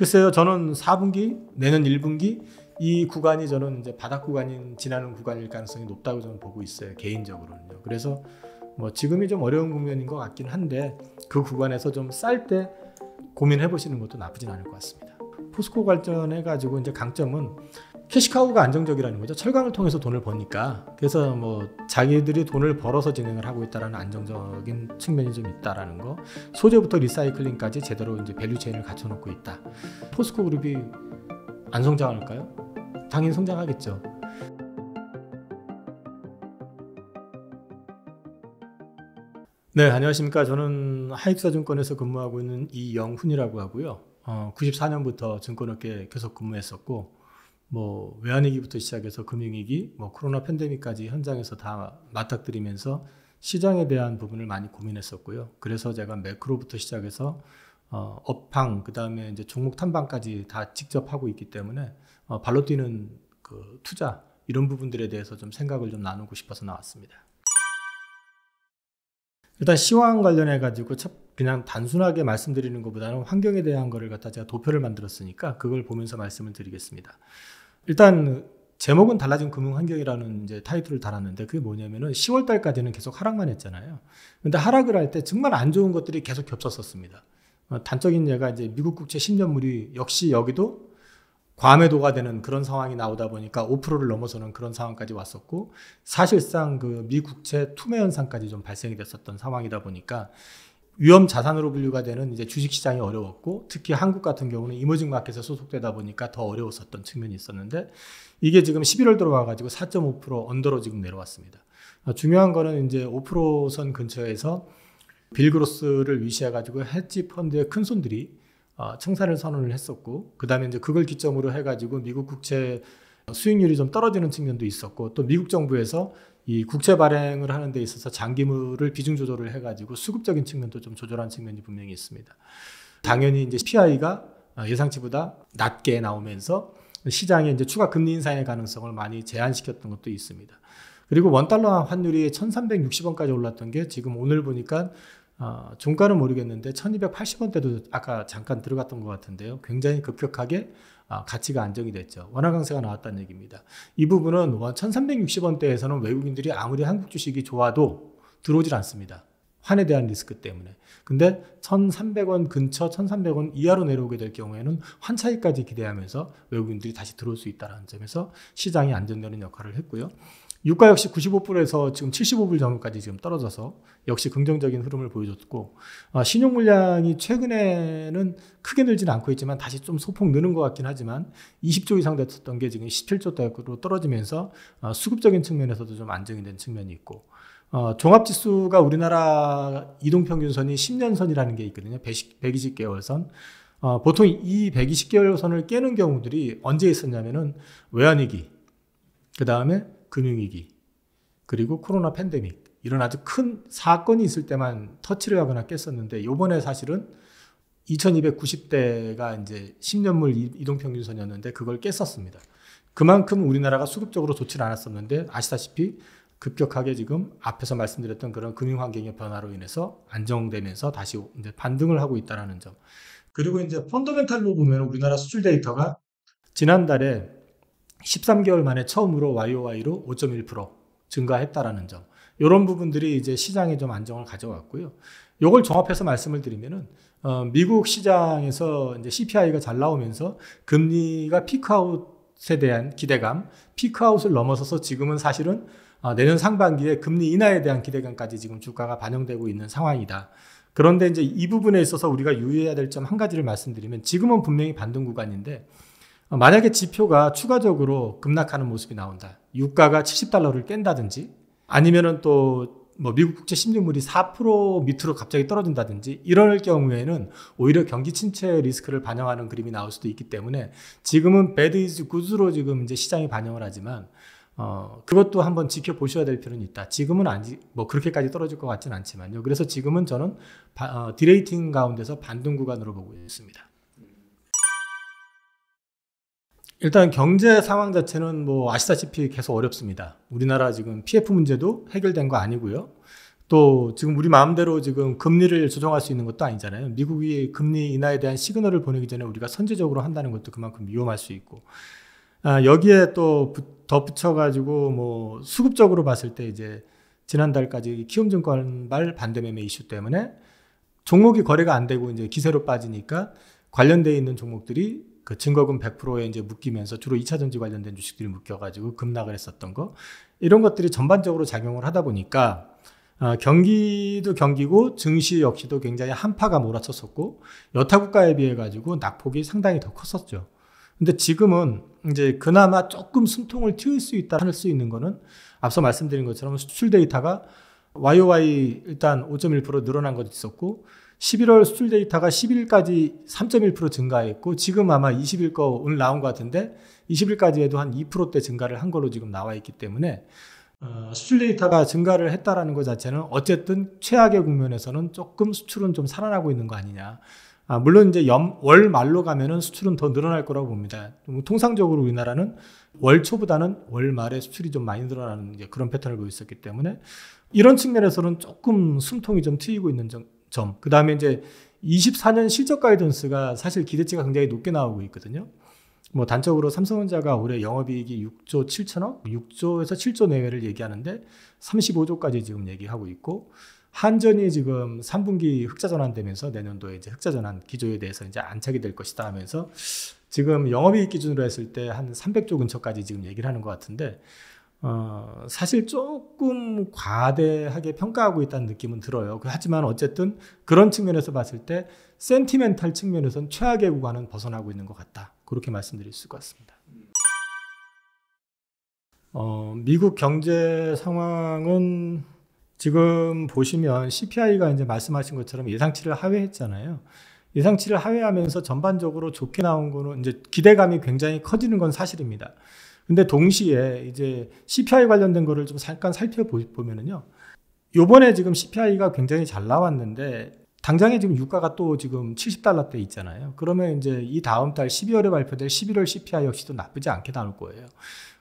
글쎄요, 저는 4분기, 내년 1분기 이 구간이 저는 이제 바닥 구간인 지나는 구간일 가능성이 높다고 저는 보고 있어요. 개인적으로는요. 그래서 뭐 지금이 좀 어려운 국면인 것 같긴 한데 그 구간에서 좀 쌀 때 고민해 보시는 것도 나쁘진 않을 것 같습니다. 포스코 관련해 가지고 이제 강점은 캐시카우가 안정적이라는 거죠. 철강을 통해서 돈을 버니까. 그래서 뭐 자기들이 돈을 벌어서 진행을 하고 있다라는 안정적인 측면이 좀 있다라는 거. 소재부터 리사이클링까지 제대로 이제 밸류 체인을 갖춰 놓고 있다. 포스코 그룹이 안 성장할까요? 당연히 성장하겠죠. 네, 안녕하십니까. 저는 하익사증권에서 근무하고 있는 이영훈이라고 하고요. 94년부터 증권업계에 계속 근무했었고, 뭐 외환위기부터 시작해서 금융위기, 뭐 코로나 팬데믹까지 현장에서 다 맞닥뜨리면서 시장에 대한 부분을 많이 고민했었고요. 그래서 제가 매크로부터 시작해서 업황, 그 다음에 이제 종목 탐방까지 다 직접 하고 있기 때문에 발로 뛰는 그 투자 이런 부분들에 대해서 좀 생각을 좀 나누고 싶어서 나왔습니다. 일단 시황 관련해 가지고 그냥 단순하게 말씀드리는 것보다는 환경에 대한 거를 갖다 제가 도표를 만들었으니까 그걸 보면서 말씀을 드리겠습니다. 일단 제목은 달라진 금융 환경이라는 이제 타이틀을 달았는데 그게 뭐냐면은 10월 달까지는 계속 하락만 했잖아요. 근데 하락을 할 때 정말 안 좋은 것들이 계속 겹쳤었습니다. 단적인 예가 이제 미국 국채 10년물이 역시 여기도 과매도가 되는 그런 상황이 나오다 보니까 5%를 넘어서는 그런 상황까지 왔었고, 사실상 그 미국채 투매 현상까지 좀 발생이 됐었던 상황이다 보니까 위험 자산으로 분류가 되는 이제 주식 시장이 어려웠고, 특히 한국 같은 경우는 이머징 마켓에 소속되다 보니까 더 어려웠었던 측면이 있었는데, 이게 지금 11월 들어와 가지고 4.5% 언더로 지금 내려왔습니다. 중요한 거는 이제 5%선 근처에서 빌그로스를 위시해 가지고 헤지 펀드의 큰 손들이 청산을 선언을 했었고, 그 다음에 이제 그걸 기점으로 해가지고 미국 국채 수익률이 좀 떨어지는 측면도 있었고, 또 미국 정부에서 이 국채 발행을 하는 데 있어서 장기물을 비중 조절을 해가지고 수급적인 측면도 좀 조절한 측면이 분명히 있습니다. 당연히 이제 PI가 예상치보다 낮게 나오면서 시장에 이제 추가 금리 인상의 가능성을 많이 제한시켰던 것도 있습니다. 그리고 원달러 환율이 1360원까지 올랐던 게 지금 오늘 보니까 종가는 모르겠는데 1280원대도 아까 잠깐 들어갔던 것 같은데요. 굉장히 급격하게 가치가 안정이 됐죠. 원화 강세가 나왔다는 얘기입니다. 이 부분은 1360원대에서는 외국인들이 아무리 한국 주식이 좋아도 들어오질 않습니다. 환에 대한 리스크 때문에. 근데 1300원 근처 1300원 이하로 내려오게 될 경우에는 환 차익까지 기대하면서 외국인들이 다시 들어올 수 있다는 점에서 시장이 안정되는 역할을 했고요. 유가 역시 95불에서 지금 75불 정도까지 지금 떨어져서 역시 긍정적인 흐름을 보여줬고, 신용 물량이 최근에는 크게 늘지는 않고 있지만 다시 좀 소폭 느는 것 같긴 하지만 20조 이상 됐었던 게 지금 17조대로 떨어지면서 수급적인 측면에서도 좀 안정이 된 측면이 있고, 종합지수가 우리나라 이동평균선이 10년선이라는 게 있거든요. 120개월선. 보통 이 120개월선을 깨는 경우들이 언제 있었냐면은 외환위기, 그 다음에 금융위기, 그리고 코로나 팬데믹 이런 아주 큰 사건이 있을 때만 터치를 하거나 깼었는데, 이번에 사실은 2290대가 이제 10년물 이동평균선이었는데 그걸 깼었습니다. 그만큼 우리나라가 수급적으로 좋지는 않았었는데 아시다시피 급격하게 지금 앞에서 말씀드렸던 그런 금융환경의 변화로 인해서 안정되면서 다시 이제 반등을 하고 있다는 점. 그리고 이제 펀더멘탈로 보면 우리나라 수출 데이터가 지난달에 13개월 만에 처음으로 YOY로 5.1% 증가했다라는 점. 이런 부분들이 이제 시장에 좀 안정을 가져왔고요. 이걸 종합해서 말씀을 드리면은, 미국 시장에서 이제 CPI가 잘 나오면서 금리가 피크아웃에 대한 기대감, 피크아웃을 넘어서서 지금은 사실은 내년 상반기에 금리 인하에 대한 기대감까지 지금 주가가 반영되고 있는 상황이다. 그런데 이제 이 부분에 있어서 우리가 유의해야 될 점 한 가지를 말씀드리면, 지금은 분명히 반등 구간인데, 만약에 지표가 추가적으로 급락하는 모습이 나온다. 유가가 70달러를 깬다든지, 아니면은 또 뭐 미국 국채 10년물이 4% 밑으로 갑자기 떨어진다든지, 이럴 경우에는 오히려 경기 침체 리스크를 반영하는 그림이 나올 수도 있기 때문에 지금은 bad is good로 지금 이제 시장이 반영을 하지만, 그것도 한번 지켜보셔야 될 필요는 있다. 지금은 뭐 그렇게까지 떨어질 것 같지는 않지만요. 그래서 지금은 저는 디레이팅 가운데서 반등 구간으로 보고 있습니다. 일단 경제 상황 자체는 뭐 아시다시피 계속 어렵습니다. 우리나라 지금 PF 문제도 해결된 거 아니고요. 또 지금 우리 마음대로 지금 금리를 조정할 수 있는 것도 아니잖아요. 미국이 금리 인하에 대한 시그널을 보내기 전에 우리가 선제적으로 한다는 것도 그만큼 위험할 수 있고, 여기에 또 덧붙여가지고 뭐 수급적으로 봤을 때 이제 지난달까지 키움증권발 반대매매 이슈 때문에 종목이 거래가 안 되고 이제 기세로 빠지니까 관련되어 있는 종목들이 그 증거금 100%에 이제 묶이면서 주로 2차전지 관련된 주식들이 묶여가지고 급락을 했었던 거, 이런 것들이 전반적으로 작용을 하다 보니까 경기도 경기고 증시 역시도 굉장히 한파가 몰아쳤었고 여타 국가에 비해 가지고 낙폭이 상당히 더 컸었죠. 근데 지금은 이제 그나마 조금 숨통을 틔울 수 있다 할 수 있는 거는 앞서 말씀드린 것처럼 수출 데이터가 YOY 일단 5.1% 늘어난 것도 있었고 11월 수출 데이터가 10일까지 3.1% 증가했고 지금 아마 20일 거 오늘 나온 것 같은데 20일까지에도 한 2%대 증가를 한 걸로 지금 나와 있기 때문에 수출 데이터가 증가를 했다라는 것 자체는 어쨌든 최악의 국면에서는 조금 수출은 좀 살아나고 있는 거 아니냐. 물론 이제 월 말로 가면은 수출은 더 늘어날 거라고 봅니다. 통상적으로 우리나라는 월 초보다는 월 말에 수출이 좀 많이 늘어나는 이제 그런 패턴을 보였었기 때문에 이런 측면에서는 조금 숨통이 좀 트이고 있는 점. 그 다음에 이제 24년 실적 가이던스가 사실 기대치가 굉장히 높게 나오고 있거든요. 뭐 단적으로 삼성전자가 올해 영업이익이 6조 7천억, 6조에서 7조 내외를 얘기하는데 35조까지 지금 얘기하고 있고, 한전이 지금 3분기 흑자 전환되면서 내년도에 이제 흑자 전환 기조에 대해서 이제 안착이 될 것이다 하면서 지금 영업이익 기준으로 했을 때 한 300조 근처까지 지금 얘기를 하는 것 같은데, 사실 조금 과대하게 평가하고 있다는 느낌은 들어요. 하지만 어쨌든 그런 측면에서 봤을 때 센티멘탈 측면에서는 최악의 구간은 벗어나고 있는 것 같다. 그렇게 말씀드릴 수 있을 것 같습니다. 미국 경제 상황은 지금 보시면 CPI가 이제 말씀하신 것처럼 예상치를 하회했잖아요. 예상치를 하회하면서 전반적으로 좋게 나온 거는 이제 기대감이 굉장히 커지는 건 사실입니다. 근데 동시에 이제 CPI 관련된 거를 좀 잠깐 살펴보면은요. 요번에 지금 CPI가 굉장히 잘 나왔는데 당장에 지금 유가가 또 지금 $70대 있잖아요. 그러면 이제 이 다음 달 12월에 발표될 11월 CPI 역시도 나쁘지 않게 나올 거예요.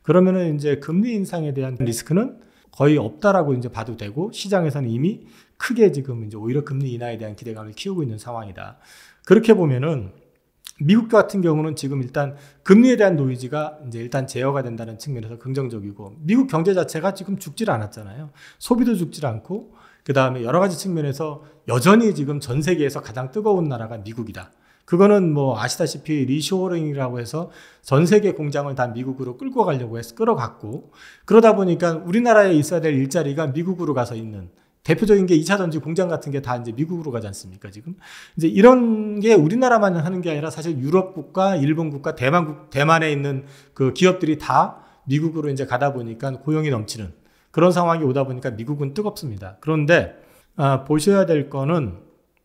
그러면은 이제 금리 인상에 대한 리스크는 거의 없다라고 이제 봐도 되고, 시장에서는 이미 크게 지금 이제 오히려 금리 인하에 대한 기대감을 키우고 있는 상황이다. 그렇게 보면은 미국 같은 경우는 지금 일단 금리에 대한 노이즈가 이제 일단 제어가 된다는 측면에서 긍정적이고, 미국 경제 자체가 지금 죽질 않았잖아요. 소비도 죽질 않고, 그 다음에 여러 가지 측면에서 여전히 지금 전 세계에서 가장 뜨거운 나라가 미국이다. 그거는 뭐 아시다시피 리쇼어링이라고 해서 전 세계 공장을 다 미국으로 끌고 가려고 해서 끌어갔고, 그러다 보니까 우리나라에 있어야 될 일자리가 미국으로 가서 있는, 대표적인 게 2차전지 공장 같은 게 다 이제 미국으로 가지 않습니까, 지금? 이제 이런 게 우리나라만 하는 게 아니라 사실 유럽 국가, 일본 국가, 대만에 있는 그 기업들이 다 미국으로 이제 가다 보니까 고용이 넘치는 그런 상황이 오다 보니까 미국은 뜨겁습니다. 그런데, 보셔야 될 거는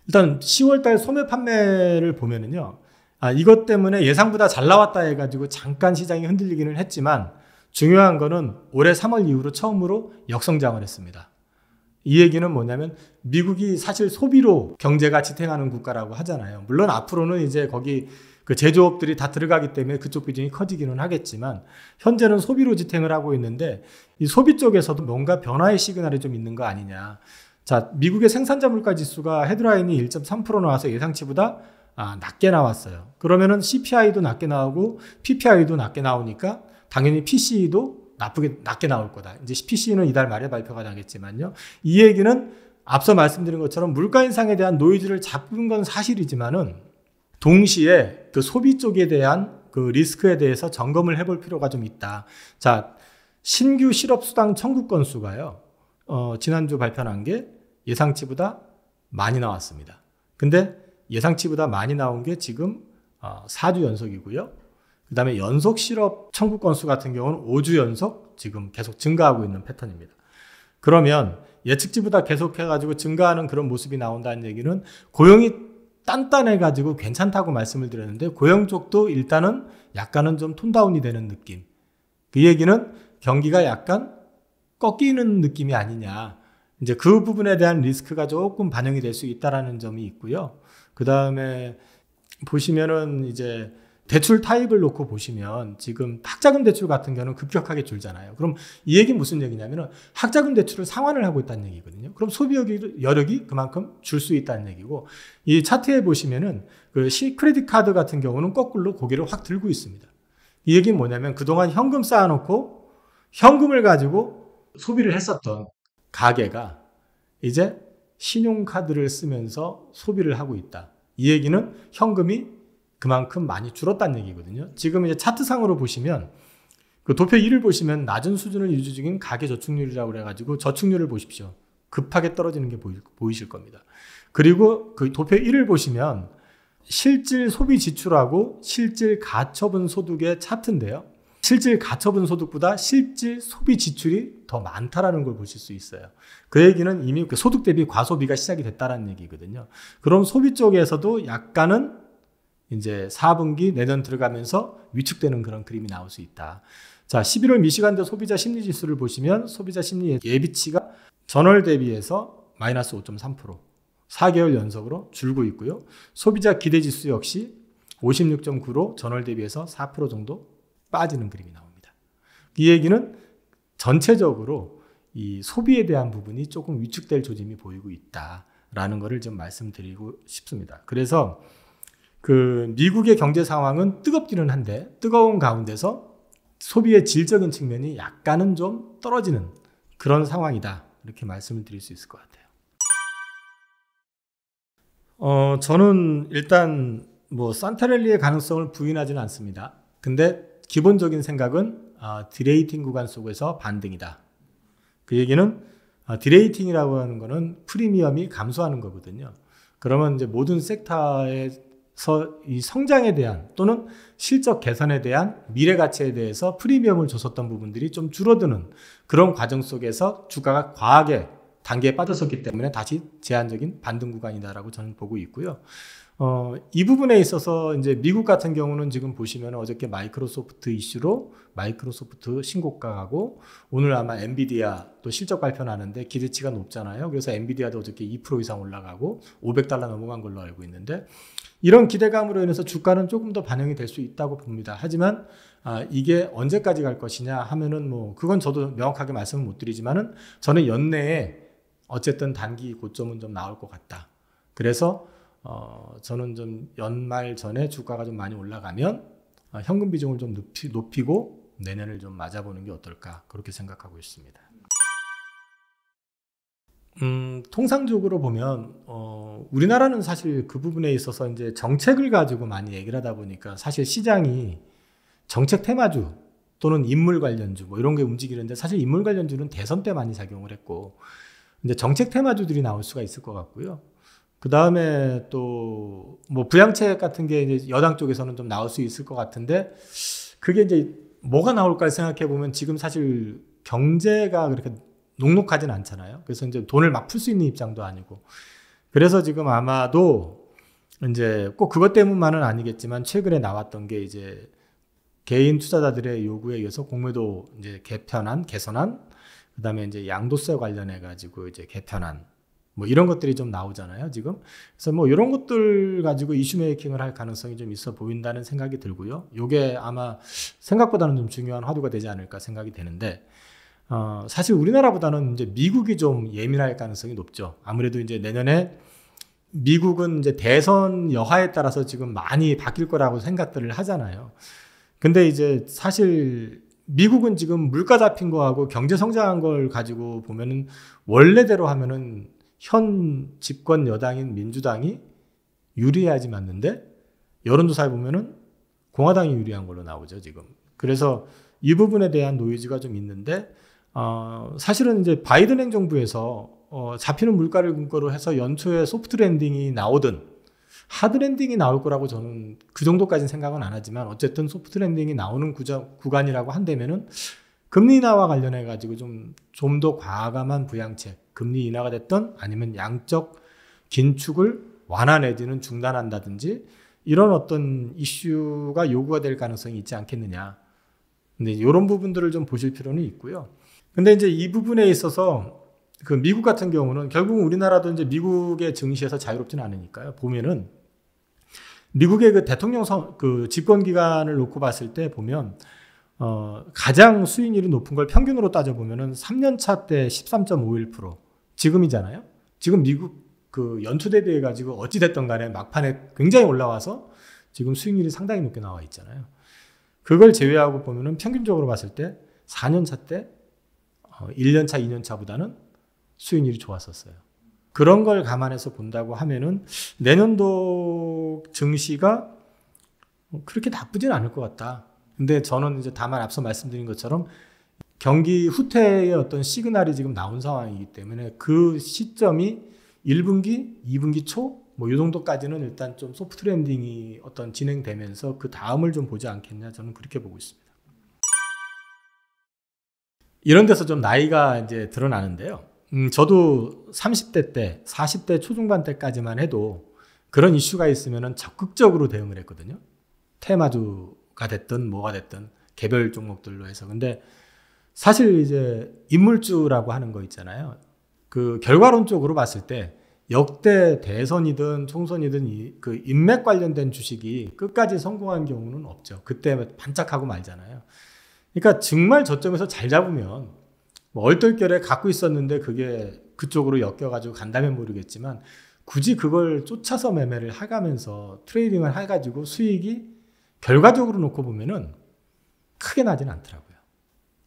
일단 10월달 소매 판매를 보면은요, 이것 때문에 예상보다 잘 나왔다 해가지고 잠깐 시장이 흔들리기는 했지만 중요한 거는 올해 3월 이후로 처음으로 역성장을 했습니다. 이 얘기는 뭐냐면 미국이 사실 소비로 경제가 지탱하는 국가라고 하잖아요. 물론 앞으로는 이제 거기 그 제조업들이 다 들어가기 때문에 그쪽 비중이 커지기는 하겠지만 현재는 소비로 지탱을 하고 있는데 이 소비 쪽에서도 뭔가 변화의 시그널이 좀 있는 거 아니냐. 자, 미국의 생산자 물가 지수가 헤드라인이 1.3% 나와서 예상치보다 낮게 나왔어요. 그러면은 CPI도 낮게 나오고 PPI도 낮게 나오니까 당연히 PCE도 낮게 나올 거다. 이제 PCE는 이달 말에 발표가 나겠지만요. 이 얘기는 앞서 말씀드린 것처럼 물가 인상에 대한 노이즈를 잡은 건 사실이지만은 동시에 그 소비 쪽에 대한 그 리스크에 대해서 점검을 해볼 필요가 좀 있다. 자, 신규 실업수당 청구 건수가요. 지난주 발표한 게 예상치보다 많이 나왔습니다. 근데 예상치보다 많이 나온 게 지금 4주 연속이고요. 그 다음에 연속 실업 청구 건수 같은 경우는 5주 연속 지금 계속 증가하고 있는 패턴입니다. 그러면 예측치보다 계속해가지고 증가하는 그런 모습이 나온다는 얘기는 고용이 단단해가지고 괜찮다고 말씀을 드렸는데 고용 쪽도 일단은 약간은 좀 톤다운이 되는 느낌. 그 얘기는 경기가 약간 꺾이는 느낌이 아니냐. 이제 그 부분에 대한 리스크가 조금 반영이 될 수 있다라는 점이 있고요. 그 다음에 보시면은 이제 대출 타입을 놓고 보시면 지금 학자금 대출 같은 경우는 급격하게 줄잖아요. 그럼 이 얘기는 무슨 얘기냐면은 학자금 대출을 상환을 하고 있다는 얘기거든요. 그럼 소비 여력이 그만큼 줄 수 있다는 얘기고, 이 차트에 보시면은 그 크레딧 카드 같은 경우는 거꾸로 고개를 확 들고 있습니다. 이 얘기는 뭐냐면 그동안 현금 쌓아놓고 현금을 가지고 소비를 했었던 가게가 이제 신용카드를 쓰면서 소비를 하고 있다. 이 얘기는 현금이 그만큼 많이 줄었다는 얘기거든요. 지금 이제 차트상으로 보시면 그 도표 1을 보시면 낮은 수준을 유지 중인 가계 저축률이라고 그래가지고 저축률을 보십시오. 급하게 떨어지는 게 보이실 겁니다. 그리고 그 도표 1을 보시면 실질 소비 지출하고 실질 가처분 소득의 차트인데요. 실질 가처분 소득보다 실질 소비 지출이 더 많다라는 걸 보실 수 있어요. 그 얘기는 이미 그 소득 대비 과소비가 시작이 됐다라는 얘기거든요. 그럼 소비 쪽에서도 약간은 이제 4분기 내년 들어가면서 위축되는 그런 그림이 나올 수 있다. 자, 11월 미시간대 소비자 심리 지수를 보시면 소비자 심리 예비치가 전월 대비해서 마이너스 5.3%, 4개월 연속으로 줄고 있고요. 소비자 기대 지수 역시 56.9로 전월 대비해서 4% 정도 빠지는 그림이 나옵니다. 이 얘기는 전체적으로 이 소비에 대한 부분이 조금 위축될 조짐이 보이고 있다라는 것을 좀 말씀드리고 싶습니다. 그래서 그 미국의 경제 상황은 뜨겁기는 한데 뜨거운 가운데서 소비의 질적인 측면이 약간은 좀 떨어지는 그런 상황이다. 이렇게 말씀을 드릴 수 있을 것 같아요. 저는 일단 뭐 산타랠리의 가능성을 부인하지는 않습니다. 근데 기본적인 생각은 디레이팅 구간 속에서 반등이다. 그 얘기는 디레이팅이라고 하는 거는 프리미엄이 감소하는 거거든요. 그러면 이제 모든 섹터에서 이 성장에 대한 또는 실적 개선에 대한 미래 가치에 대해서 프리미엄을 줬었던 부분들이 좀 줄어드는 그런 과정 속에서 주가가 과하게 단계에 빠졌었기 때문에 다시 제한적인 반등 구간이다라고 저는 보고 있고요. 이 부분에 있어서 이제 미국 같은 경우는 지금 보시면 어저께 마이크로소프트 이슈로 마이크로소프트 신고가 가고 오늘 아마 엔비디아 또 실적 발표 나는데 기대치가 높잖아요. 그래서 엔비디아도 어저께 2% 이상 올라가고 $500 넘어간 걸로 알고 있는데 이런 기대감으로 인해서 주가는 조금 더 반영이 될 수 있다고 봅니다. 하지만 이게 언제까지 갈 것이냐 하면은 뭐 그건 저도 명확하게 말씀을 못 드리지만은 저는 연내에 어쨌든 단기 고점은 좀 나올 것 같다. 그래서 저는 좀 연말 전에 주가가 좀 많이 올라가면 현금 비중을 좀 높이고 내년을 좀 맞아보는 게 어떨까 그렇게 생각하고 있습니다. 통상적으로 보면 우리나라는 사실 그 부분에 있어서 이제 정책을 가지고 많이 얘기를 하다 보니까 사실 시장이 정책 테마주 또는 인물 관련주 뭐 이런 게 움직이는데 사실 인물 관련주는 대선 때 많이 작용을 했고 이제 정책 테마주들이 나올 수가 있을 것 같고요. 그 다음에 또 뭐 부양책 같은 게 이제 여당 쪽에서는 좀 나올 수 있을 것 같은데 그게 이제 뭐가 나올까 생각해 보면 지금 사실 경제가 그렇게 녹록하진 않잖아요. 그래서 이제 돈을 막 풀 수 있는 입장도 아니고 그래서 지금 아마도 이제 꼭 그것 때문만은 아니겠지만 최근에 나왔던 게 이제 개인 투자자들의 요구에 의해서 공매도 이제 개선안 그다음에 이제 양도세 관련해 가지고 이제 개편안 뭐 이런 것들이 좀 나오잖아요, 지금. 그래서 뭐 이런 것들 가지고 이슈 메이킹을 할 가능성이 좀 있어 보인다는 생각이 들고요. 요게 아마 생각보다는 좀 중요한 화두가 되지 않을까 생각이 되는데, 사실 우리나라보다는 이제 미국이 좀 예민할 가능성이 높죠. 아무래도 이제 내년에 미국은 이제 대선 여하에 따라서 지금 많이 바뀔 거라고 생각들을 하잖아요. 근데 이제 사실 미국은 지금 물가 잡힌 거하고 경제 성장한 걸 가지고 보면은 원래대로 하면은 현 집권 여당인 민주당이 유리해야지 맞는데 여론조사에 보면은 공화당이 유리한 걸로 나오죠, 지금. 그래서 이 부분에 대한 노이즈가 좀 있는데, 사실은 이제 바이든 행정부에서 잡히는 물가를 근거로 해서 연초에 소프트 랜딩이 나오든 하드 랜딩이 나올 거라고 저는 그 정도까지는 생각은 안 하지만 어쨌든 소프트 랜딩이 나오는 구간이라고 한다면은 금리 인하와 관련해 가지고 좀 더 과감한 부양책, 금리 인하가 됐던 아니면 양적 긴축을 완화 내지는 중단한다든지 이런 어떤 이슈가 요구가 될 가능성이 있지 않겠느냐. 근데 이런 부분들을 좀 보실 필요는 있고요. 근데 이제 이 부분에 있어서 그 미국 같은 경우는 결국 우리나라도 이제 미국의 증시에서 자유롭지는 않으니까요. 보면은 미국의 그 대통령 그 집권 기간을 놓고 봤을 때 보면 가장 수익률이 높은 걸 평균으로 따져보면은 3년 차 때 13.51%, 지금이잖아요. 지금 미국 그 연초 대비해 가지고 어찌 됐든 간에 막판에 굉장히 올라와서 지금 수익률이 상당히 높게 나와 있잖아요. 그걸 제외하고 보면은 평균적으로 봤을 때 4년 차 때 1년 차, 2년 차보다는 수익률이 좋았었어요. 그런 걸 감안해서 본다고 하면은 내년도 증시가 그렇게 나쁘진 않을 것 같다. 근데 저는 이제 다만 앞서 말씀드린 것처럼 경기 후퇴의 어떤 시그널이 지금 나온 상황이기 때문에 그 시점이 1분기, 2분기 초, 뭐 이 정도까지는 일단 좀 소프트 랜딩이 어떤 진행되면서 그 다음을 좀 보지 않겠냐, 저는 그렇게 보고 있습니다. 이런 데서 좀 나이가 이제 드러나는데요. 저도 30대 때, 40대 초중반 때까지만 해도 그런 이슈가 있으면 적극적으로 대응을 했거든요. 테마주가 됐든 뭐가 됐든 개별 종목들로 해서. 근데 사실 이제 인물주라고 하는 거 있잖아요. 그 결과론적으로 봤을 때 역대 대선이든 총선이든 그 인맥 관련된 주식이 끝까지 성공한 경우는 없죠. 그때 반짝하고 말잖아요. 그러니까 정말 저점에서 잘 잡으면 뭐 얼떨결에 갖고 있었는데 그게 그쪽으로 엮여가지고 간다면 모르겠지만 굳이 그걸 쫓아서 매매를 해가면서 트레이딩을 해가지고 수익이 결과적으로 놓고 보면은 크게 나지는 않더라고요.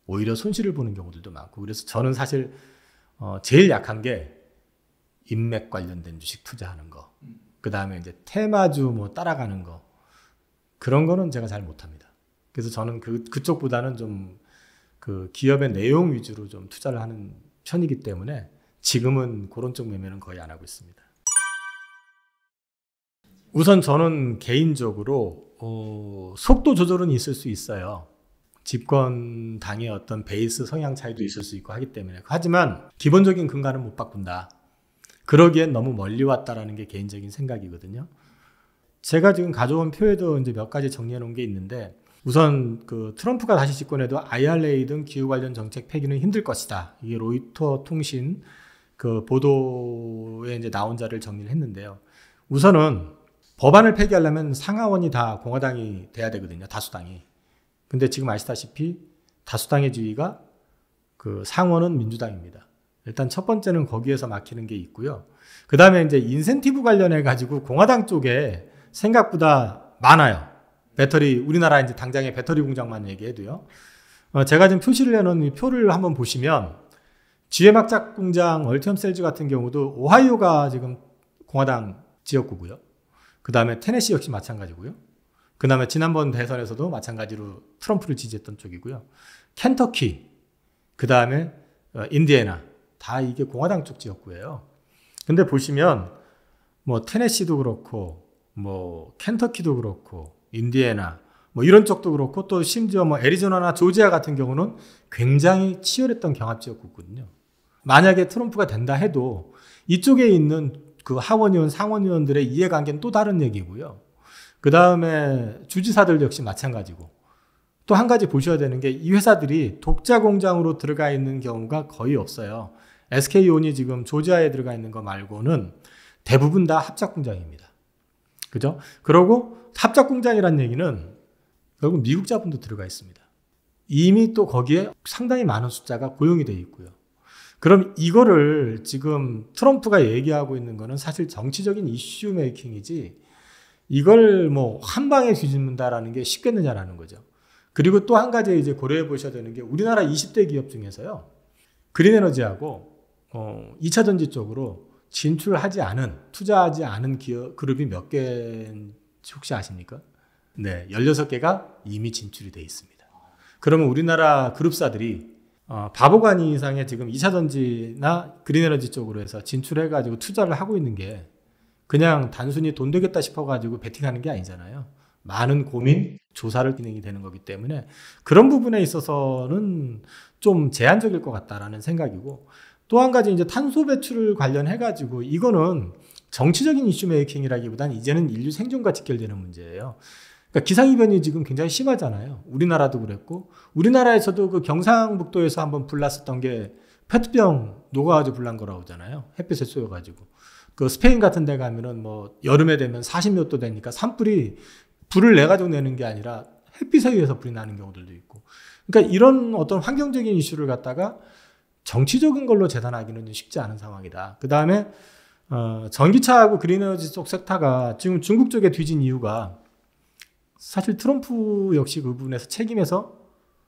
오히려 손실을 보는 경우들도 많고. 그래서 저는 사실 제일 약한 게 인맥 관련된 주식 투자하는 거, 그 다음에 이제 테마주 뭐 따라가는 거, 그런 거는 제가 잘 못합니다. 그래서 저는 그쪽보다는 좀 그 기업의 내용 위주로 좀 투자를 하는 편이기 때문에 지금은 그런 쪽 매매는 거의 안 하고 있습니다. 우선 저는 개인적으로 속도 조절은 있을 수 있어요. 집권 당의 어떤 베이스 성향 차이도 있을 수 있고 하기 때문에. 하지만 기본적인 근간은 못 바꾼다. 그러기엔 너무 멀리 왔다라는 게 개인적인 생각이거든요. 제가 지금 가져온 표에도 이제 몇 가지 정리해 놓은 게 있는데, 우선 그 트럼프가 다시 집권해도 IRA 등 기후 관련 정책 폐기는 힘들 것이다. 이게 로이터 통신 그 보도에 이제 나온 자를 정리를 했는데요. 우선은 법안을 폐기하려면 상하원이 다 공화당이 돼야 되거든요. 다수당이. 근데 지금 아시다시피 다수당의 지위가 그 상원은 민주당입니다. 일단 첫 번째는 거기에서 막히는 게 있고요. 그 다음에 이제 인센티브 관련해 가지고 공화당 쪽에 생각보다 많아요. 배터리, 우리나라 이제 당장의 배터리 공장만 얘기해도요. 제가 지금 표시를 해놓은 이 표를 한번 보시면 GM학작 공장 얼티엄셀즈 같은 경우도 오하이오가 지금 공화당 지역구고요. 그 다음에 테네시 역시 마찬가지고요. 그 다음에 지난번 대선에서도 마찬가지로 트럼프를 지지했던 쪽이고요. 켄터키, 그 다음에 인디애나, 다 이게 공화당 쪽 지역구예요. 근데 보시면 뭐 테네시도 그렇고 뭐 켄터키도 그렇고 인디애나 뭐 이런 쪽도 그렇고 또 심지어 뭐 애리조나나 조지아 같은 경우는 굉장히 치열했던 경합 지역구거든요. 만약에 트럼프가 된다 해도 이쪽에 있는 그 하원의원, 상원의원들의 이해관계는 또 다른 얘기고요. 그 다음에 주지사들 역시 마찬가지고. 또 한 가지 보셔야 되는 게 이 회사들이 독자 공장으로 들어가 있는 경우가 거의 없어요. SK온이 지금 조지아에 들어가 있는 거 말고는 대부분 다 합작 공장입니다. 그죠? 그러고 합작 공장이란 얘기는 결국 미국 자본도 들어가 있습니다. 이미 또 거기에 상당히 많은 숫자가 고용이 되어 있고요. 그럼 이거를 지금 트럼프가 얘기하고 있는 거는 사실 정치적인 이슈 메이킹이지 이걸 뭐 한 방에 뒤집는다라는 게 쉽겠느냐라는 거죠. 그리고 또 한 가지 이제 고려해 보셔야 되는 게 우리나라 20대 기업 중에서요. 그린에너지하고 2차 전지 쪽으로 진출하지 않은, 투자하지 않은 기업 그룹이 몇 개인지 혹시 아십니까? 네, 16개가 이미 진출이 돼 있습니다. 그러면 우리나라 그룹사들이 바보가 아닌 이상의 지금 2차 전지나 그린에너지 쪽으로 해서 진출해가지고 투자를 하고 있는 게 그냥 단순히 돈 되겠다 싶어가지고 베팅하는 게 아니잖아요. 많은 고민, 조사를 진행이 되는 거기 때문에 그런 부분에 있어서는 좀 제한적일 것 같다라는 생각이고, 또 한 가지 이제 탄소 배출을 관련해가지고 이거는 정치적인 이슈 메이킹이라기보다는 이제는 인류 생존과 직결되는 문제예요. 그러니까 기상이변이 지금 굉장히 심하잖아요. 우리나라도 그랬고, 우리나라에서도 그 경상북도에서 한번 불났었던 게 페트병 녹아가지고 불난 거라고 하잖아요. 햇빛에 쏘여가지고. 그 스페인 같은 데 가면은 뭐 여름에 되면 40몇 도 되니까 산불이 불을 내 가지고 내는 게 아니라 햇빛에 의해서 불이 나는 경우들도 있고. 그러니까 이런 어떤 환경적인 이슈를 갖다가 정치적인 걸로 재단하기는 쉽지 않은 상황이다. 그 다음에 전기차하고 그린에너지 쪽 섹터가 지금 중국 쪽에 뒤진 이유가 사실 트럼프 역시 그 부분에서 책임에서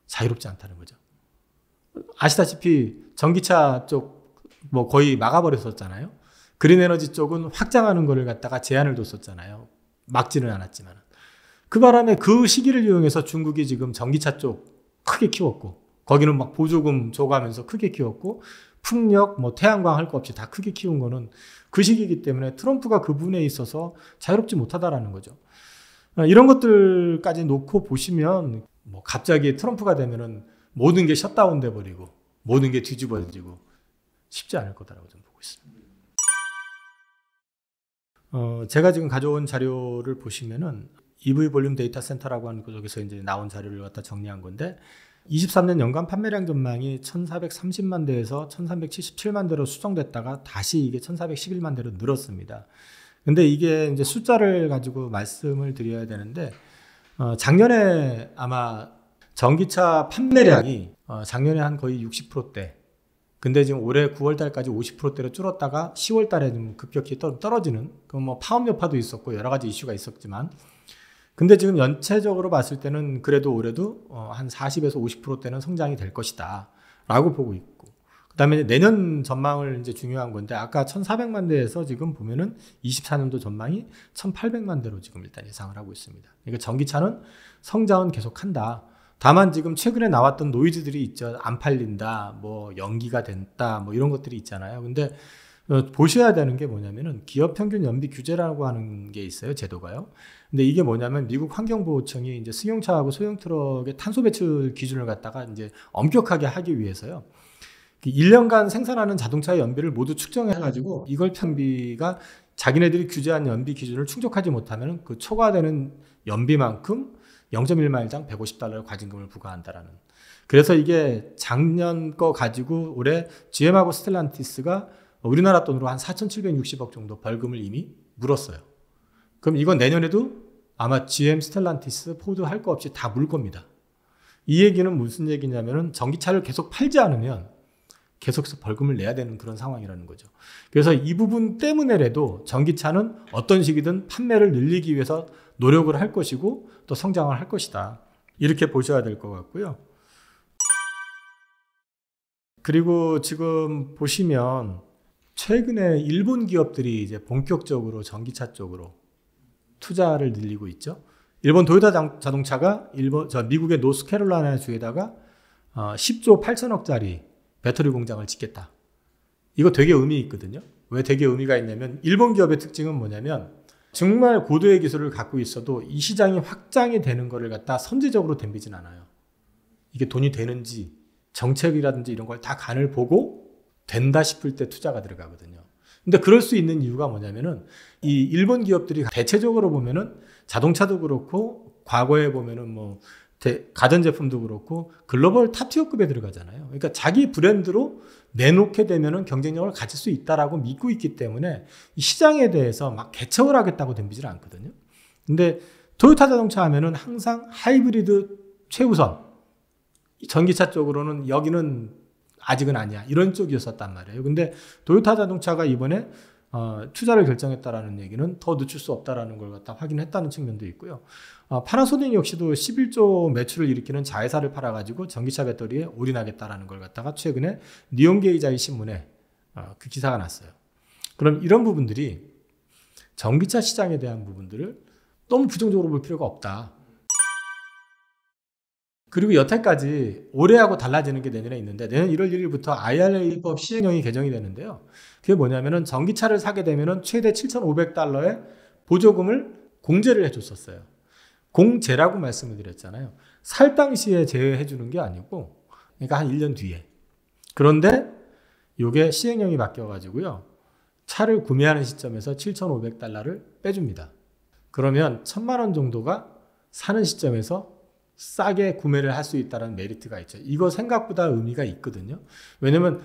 자유롭지 않다는 거죠. 아시다시피 전기차 쪽 뭐 거의 막아버렸었잖아요. 그린에너지 쪽은 확장하는 거를 갖다가 제한을 뒀었잖아요. 막지는 않았지만. 그 바람에 그 시기를 이용해서 중국이 지금 전기차 쪽 크게 키웠고, 거기는 막 보조금 줘가면서 크게 키웠고, 풍력, 뭐 태양광 할 거 없이 다 크게 키운 거는 그 시기이기 때문에 트럼프가 그 부분에 있어서 자유롭지 못하다라는 거죠. 이런 것들까지 놓고 보시면 뭐 갑자기 트럼프가 되면은 모든 게 셧다운 돼 버리고 모든 게 뒤집어지고 쉽지 않을 거다라고 좀 보고 있습니다. 제가 지금 가져온 자료를 보시면은 EV 볼륨 데이터 센터라고 하는 쪽에서 이제 나온 자료를 갖다 정리한 건데 23년 연간 판매량 전망이 1,430만 대에서 1,377만 대로 수정됐다가 다시 이게 1,411만 대로 늘었습니다. 근데 이게 이제 숫자를 가지고 말씀을 드려야 되는데 작년에 아마 전기차 판매량이 작년에 한 거의 60%대. 근데 지금 올해 9월 달까지 50%대로 줄었다가 10월 달에 좀 급격히 떨어지는 그 뭐 파업 여파도 있었고 여러 가지 이슈가 있었지만 근데 지금 연체적으로 봤을 때는 그래도 올해도 한 40에서 50%대는 성장이 될 것이다 라고 보고 있고 그다음에 내년 전망을 이제 중요한 건데 아까 1,400만 대에서 지금 보면은 24년도 전망이 1,800만 대로 지금 일단 예상을 하고 있습니다. 그러니까 전기차는 성장은 계속한다. 다만 지금 최근에 나왔던 노이즈들이 있죠. 안 팔린다, 뭐 연기가 됐다, 뭐 이런 것들이 있잖아요. 근데 보셔야 되는 게 뭐냐면은 기업 평균 연비 규제라고 하는 게 있어요, 제도가요. 근데 이게 뭐냐면 미국 환경보호청이 이제 승용차하고 소형 트럭의 탄소 배출 기준을 갖다가 이제 엄격하게 하기 위해서요. 1년간 생산하는 자동차의 연비를 모두 측정해가지고 이걸 연비가 자기네들이 규제한 연비 기준을 충족하지 못하면 그 초과되는 연비만큼 0.1마일당 150달러의 과징금을 부과한다라는. 그래서 이게 작년 거 가지고 올해 GM하고 스텔란티스가 우리나라 돈으로 한 4,760억 정도 벌금을 이미 물었어요. 그럼 이건 내년에도 아마 GM, 스텔란티스, 포드 할 거 없이 다 물 겁니다. 이 얘기는 무슨 얘기냐면은 전기차를 계속 팔지 않으면 계속해서 벌금을 내야 되는 그런 상황이라는 거죠. 그래서 이 부분 때문에라도 전기차는 어떤 식이든 판매를 늘리기 위해서 노력을 할 것이고 또 성장을 할 것이다. 이렇게 보셔야 될 것 같고요. 그리고 지금 보시면 최근에 일본 기업들이 이제 본격적으로 전기차 쪽으로 투자를 늘리고 있죠. 일본 도요타 자동차가 미국의 노스캐롤라이나 주에다가 10조 8천억짜리 배터리 공장을 짓겠다. 이거 되게 의미 있거든요. 왜 되게 의미가 있냐면 일본 기업의 특징은 뭐냐면 정말 고도의 기술을 갖고 있어도 이 시장이 확장이 되는 거를 갖다 선제적으로 덤비진 않아요. 이게 돈이 되는지 정책이라든지 이런 걸 다 간을 보고 된다 싶을 때 투자가 들어가거든요. 근데 그럴 수 있는 이유가 뭐냐면은 이 일본 기업들이 대체적으로 보면은 자동차도 그렇고 과거에 보면은 뭐 가전제품도 그렇고 글로벌 탑티어급에 들어가잖아요. 그러니까 자기 브랜드로 내놓게 되면은 경쟁력을 가질 수 있다라고 믿고 있기 때문에 이 시장에 대해서 막 개척을 하겠다고 덤비질 않거든요. 근데 토요타 자동차 하면은 항상 하이브리드 최우선, 전기차 쪽으로는 여기는 아직은 아니야 이런 쪽이었었단 말이에요. 근데 도요타 자동차가 이번에 투자를 결정했다라는 얘기는 더 늦출 수 없다라는 걸 갖다 확인했다는 측면도 있고요. 파나소닉 역시도 11조 매출을 일으키는 자회사를 팔아가지고 전기차 배터리에 올인하겠다라는 걸 갖다가 최근에 니온게이자이 신문에 그 기사가 났어요. 그럼 이런 부분들이 전기차 시장에 대한 부분들을 너무 부정적으로 볼 필요가 없다. 그리고 여태까지 올해하고 달라지는 게 내년에 있는데 내년 1월 1일부터 IRA법 시행령이 개정이 되는데요. 그게 뭐냐면은 전기차를 사게 되면은 최대 7,500달러의 보조금을 공제를 해줬었어요. 공제라고 말씀을 드렸잖아요. 살 당시에 제외해 주는 게 아니고, 그러니까 한 1년 뒤에. 그런데 이게 시행령이 바뀌어가지고요. 차를 구매하는 시점에서 7,500달러를 빼줍니다. 그러면 1,000만 원 정도가 사는 시점에서 싸게 구매를 할 수 있다는 메리트가 있죠. 이거 생각보다 의미가 있거든요. 왜냐면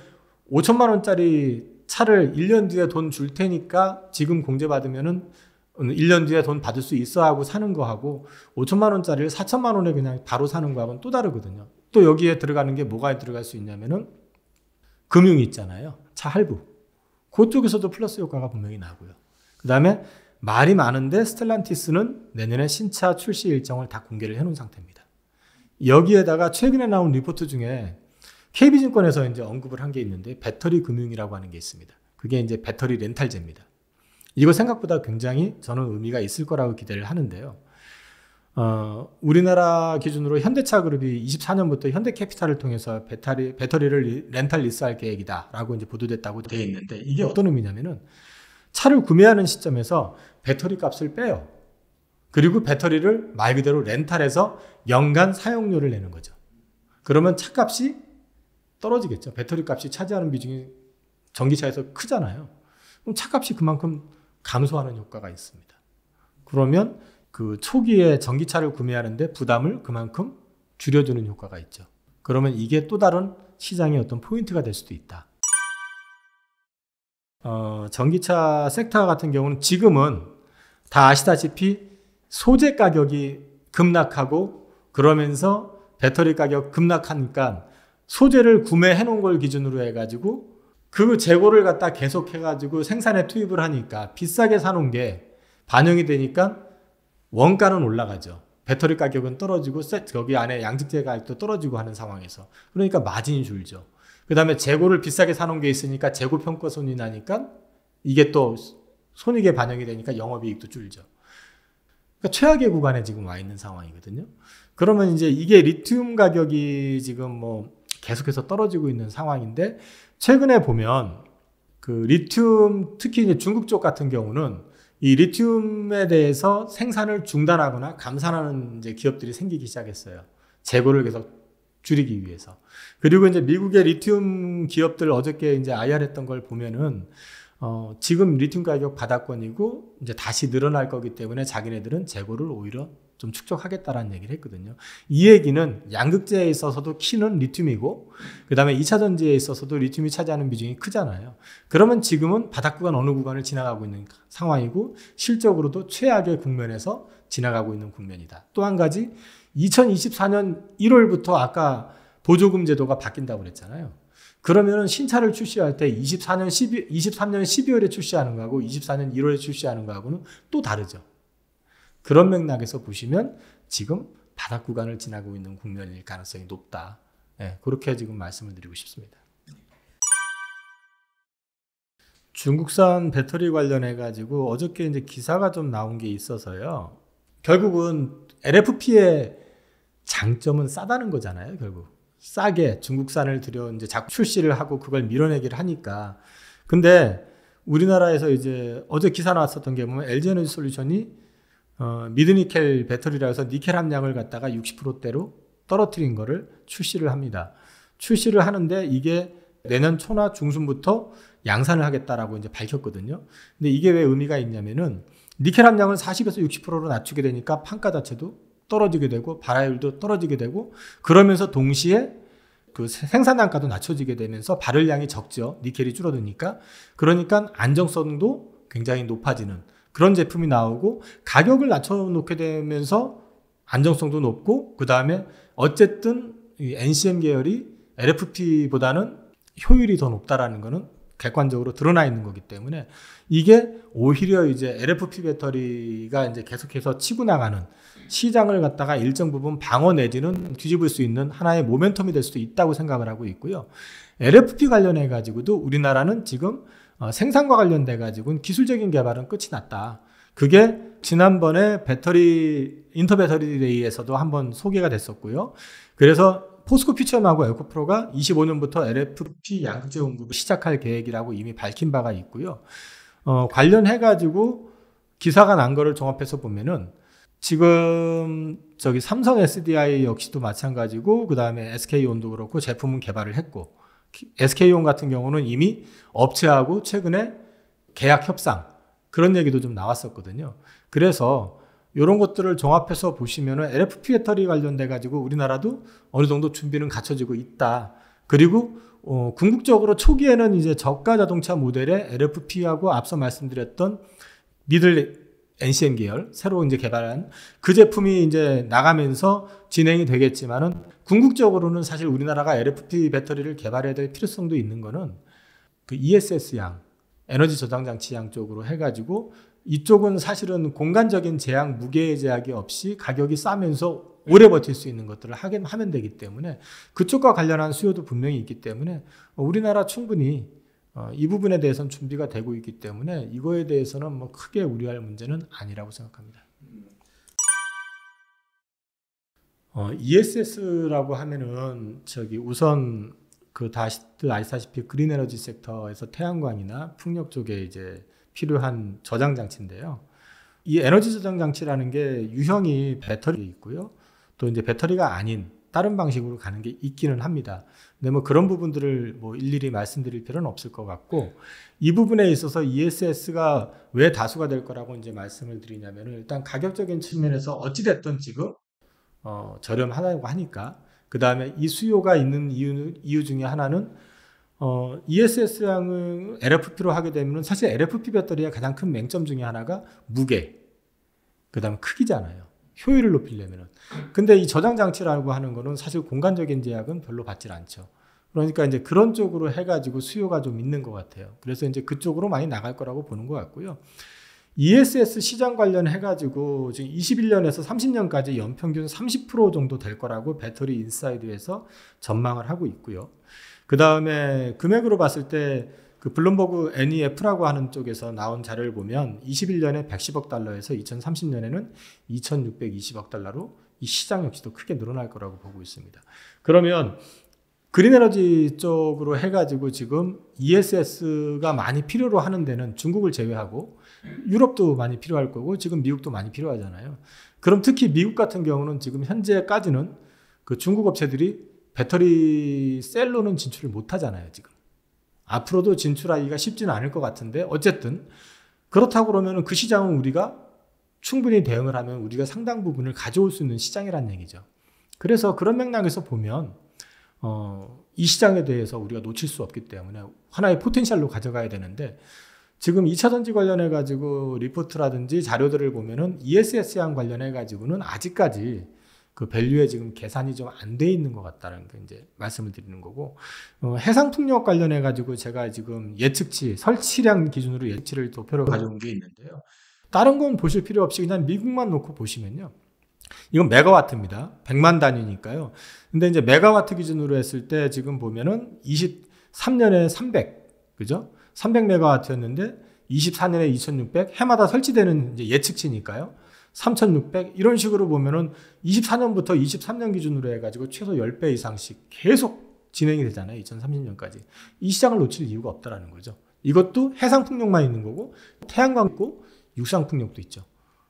5천만 원짜리 차를 1년 뒤에 돈 줄 테니까 지금 공제 받으면은 1년 뒤에 돈 받을 수 있어 하고 사는 거하고 5천만 원짜리를 4천만 원에 그냥 바로 사는 거하고는 또 다르거든요. 또 여기에 들어가는 게 뭐가 들어갈 수 있냐면은 금융이 있잖아요. 차 할부. 그쪽에서도 플러스 효과가 분명히 나고요. 그 다음에 말이 많은데 스텔란티스는 내년에 신차 출시 일정을 다 공개를 해놓은 상태입니다. 여기에다가 최근에 나온 리포트 중에 KB증권에서 이제 언급을 한 게 있는데 배터리 금융이라고 하는 게 있습니다. 그게 이제 배터리 렌탈제입니다. 이거 생각보다 굉장히 저는 의미가 있을 거라고 기대를 하는데요. 우리나라 기준으로 현대차 그룹이 24년부터 현대캐피탈을 통해서 배터리를 렌탈 리스할 계획이다라고 이제 보도됐다고 되어 있는데 이게 어떤 의미냐면은 차를 구매하는 시점에서 배터리 값을 빼요. 그리고 배터리를 말 그대로 렌탈해서 연간 사용료를 내는 거죠. 그러면 차값이 떨어지겠죠. 배터리 값이 차지하는 비중이 전기차에서 크잖아요. 그럼 차값이 그만큼 감소하는 효과가 있습니다. 그러면 그 초기에 전기차를 구매하는데 부담을 그만큼 줄여주는 효과가 있죠. 그러면 이게 또 다른 시장의 어떤 포인트가 될 수도 있다. 전기차 섹터 같은 경우는 지금은 다 아시다시피 소재 가격이 급락하고 그러면서 배터리 가격 급락하니까 소재를 구매해 놓은 걸 기준으로 해가지고 그 재고를 갖다 계속해가지고 생산에 투입을 하니까 비싸게 사놓은 게 반영이 되니까 원가는 올라가죠. 배터리 가격은 떨어지고 거기 안에 양직재 가격도 떨어지고 하는 상황에서 그러니까 마진이 줄죠. 그 다음에 재고를 비싸게 사놓은 게 있으니까 재고 평가 손이 나니까 이게 또 손익에 반영이 되니까 영업이익도 줄죠. 그러니까 최악의 구간에 지금 와 있는 상황이거든요. 그러면 이제 이게 리튬 가격이 지금 뭐 계속해서 떨어지고 있는 상황인데 최근에 보면 그 리튬 특히 이제 중국 쪽 같은 경우는 이 리튬에 대해서 생산을 중단하거나 감산하는 이제 기업들이 생기기 시작했어요. 재고를 계속 줄이기 위해서. 그리고 이제 미국의 리튬 기업들 어저께 이제 IR 했던 걸 보면은 지금 리튬 가격 바닥권이고 이제 다시 늘어날 거기 때문에 자기네들은 재고를 오히려 좀 축적하겠다라는 얘기를 했거든요. 이 얘기는 양극재에 있어서도 키는 리튬이고 그 다음에 2차 전지에 있어서도 리튬이 차지하는 비중이 크잖아요. 그러면 지금은 바닥 구간 어느 구간을 지나가고 있는 상황이고 실적으로도 최악의 국면에서 지나가고 있는 국면이다. 또 한 가지 2024년 1월부터 아까 보조금 제도가 바뀐다고 그랬잖아요. 그러면은 신차를 출시할 때 23년 12월에 출시하는 거하고 24년 1월에 출시하는 거하고는 또 다르죠. 그런 맥락에서 보시면 지금 바닥 구간을 지나고 있는 국면일 가능성이 높다. 네, 그렇게 지금 말씀을 드리고 싶습니다. 중국산 배터리 관련해 가지고 어저께 이제 기사가 좀 나온 게 있어서요. 결국은 LFP의 장점은 싸다는 거잖아요. 결국 싸게 중국산을 들여 이제 자꾸 출시를 하고 그걸 밀어내기를 하니까. 근데 우리나라에서 이제 어제 기사 나왔었던 게 보면 LG에너지 솔루션이 미드니켈 배터리라 해서 니켈 함량을 갖다가 60%대로 떨어뜨린 거를 출시를 합니다. 출시를 하는데 이게 내년 초나 중순부터 양산을 하겠다라고 이제 밝혔거든요. 근데 이게 왜 의미가 있냐면은 니켈 함량을 40에서 60%로 낮추게 되니까 판가 자체도 떨어지게 되고 발화율도 떨어지게 되고 그러면서 동시에 그 생산 단가도 낮춰지게 되면서 발열량이 적죠. 니켈이 줄어드니까. 그러니까 안정성도 굉장히 높아지는 그런 제품이 나오고 가격을 낮춰놓게 되면서 안정성도 높고 그 다음에 어쨌든 이 NCM 계열이 LFP보다는 효율이 더 높다라는 거는 객관적으로 드러나 있는 거기 때문에 이게 오히려 이제 LFP 배터리가 이제 계속해서 치고 나가는 시장을 갖다가 일정 부분 방어 내지는 뒤집을 수 있는 하나의 모멘텀이 될 수도 있다고 생각을 하고 있고요. LFP 관련해 가지고도 우리나라는 지금 생산과 관련돼 가지고는 기술적인 개발은 끝이 났다. 그게 지난번에 인터배터리 데이에서도 한번 소개가 됐었고요. 그래서 포스코 퓨처엠하고 에코프로가 25년부터 LFP 양극재 공급을 시작할 계획이라고 이미 밝힌 바가 있고요. 관련해 가지고 기사가 난 거를 종합해서 보면은 지금 저기 삼성 SDI 역시도 마찬가지고 그 다음에 SK온도 그렇고 제품은 개발을 했고 SK온 같은 경우는 이미 업체하고 최근에 계약 협상 그런 얘기도 좀 나왔었거든요. 그래서 이런 것들을 종합해서 보시면은 LFP 배터리 관련돼 가지고 우리나라도 어느 정도 준비는 갖춰지고 있다. 그리고 궁극적으로 초기에는 이제 저가 자동차 모델의 LFP하고 앞서 말씀드렸던 미들 NCM 계열 새로 이제 개발한 그 제품이 이제 나가면서 진행이 되겠지만은 궁극적으로는 사실 우리나라가 LFP 배터리를 개발해야 될 필요성도 있는 거는 그 ESS 양 에너지 저장 장치 양 쪽으로 해가지고 이쪽은 사실은 공간적인 제약, 무게 제약이 없이 가격이 싸면서 오래 버틸 수 있는 것들을 하면 되기 때문에 그쪽과 관련한 수요도 분명히 있기 때문에 우리나라 충분히 이 부분에 대해서는 준비가 되고 있기 때문에 이거에 대해서는 뭐 크게 우려할 문제는 아니라고 생각합니다. ESS라고 하면은 우선 그 다시들 아시다시피 그린 에너지 섹터에서 태양광이나 풍력 쪽에 이제 필요한 저장 장치인데요. 이 에너지 저장 장치라는 게 유형이 배터리 있고요. 또 이제 배터리가 아닌 다른 방식으로 가는 게 있기는 합니다. 근데 뭐 그런 부분들을 뭐 일일이 말씀드릴 필요는 없을 것 같고 이 부분에 있어서 ESS가 왜 다수가 될 거라고 이제 말씀을 드리냐면은 일단 가격적인 측면에서 어찌 됐든 지금 저렴하다고 하니까 그 다음에 이 수요가 있는 이유 중에 하나는 ESS량을 LFP로 하게 되면 사실 LFP 배터리의 가장 큰 맹점 중에 하나가 무게, 그 다음에 크기잖아요. 효율을 높이려면은. 근데 이 저장 장치라고 하는 거는 사실 공간적인 제약은 별로 받질 않죠. 그러니까 이제 그런 쪽으로 해가지고 수요가 좀 있는 것 같아요. 그래서 이제 그쪽으로 많이 나갈 거라고 보는 것 같고요. ESS 시장 관련해가지고 지금 21년에서 30년까지 연평균 30% 정도 될 거라고 배터리 인사이드에서 전망을 하고 있고요. 그 다음에 금액으로 봤을 때 그 블룸버그 NEF라고 하는 쪽에서 나온 자료를 보면 21년에 110억 달러에서 2030년에는 2620억 달러로 이 시장 역시도 크게 늘어날 거라고 보고 있습니다. 그러면 그린 에너지 쪽으로 해가지고 지금 ESS가 많이 필요로 하는 데는 중국을 제외하고 유럽도 많이 필요할 거고 지금 미국도 많이 필요하잖아요. 그럼 특히 미국 같은 경우는 지금 현재까지는 그 중국 업체들이 배터리 셀로는 진출을 못 하잖아요, 지금. 앞으로도 진출하기가 쉽지는 않을 것 같은데 어쨌든 그렇다고 그러면 그 시장은 우리가 충분히 대응을 하면 우리가 상당 부분을 가져올 수 있는 시장이라는 얘기죠. 그래서 그런 맥락에서 보면 이 시장에 대해서 우리가 놓칠 수 없기 때문에 하나의 포텐셜로 가져가야 되는데 지금 2차 전지 관련해 가지고 리포트라든지 자료들을 보면은 ESS양 관련해 가지고는 아직까지 그 밸류에 지금 계산이 좀 안 돼 있는 것 같다는 게 이제 말씀을 드리는 거고 해상 풍력 관련해 가지고 제가 지금 예측치 설치량 기준으로 예측치를 도표를 가져온 게 있는데요. 다른 건 보실 필요 없이 그냥 미국만 놓고 보시면요. 이건 메가와트입니다. 100만 단위니까요. 근데 이제 메가와트 기준으로 했을 때 지금 보면은 23년에 300, 그죠? 300메가와트였는데 24년에 2600, 해마다 설치되는 이제 예측치니까요. 3600 이런 식으로 보면은 24년부터 23년 기준으로 해가지고 최소 10배 이상씩 계속 진행이 되잖아요. 2030년까지. 이 시장을 놓칠 이유가 없다라는 거죠. 이것도 해상풍력만 있는 거고 태양광 있고 육상풍력도 있죠.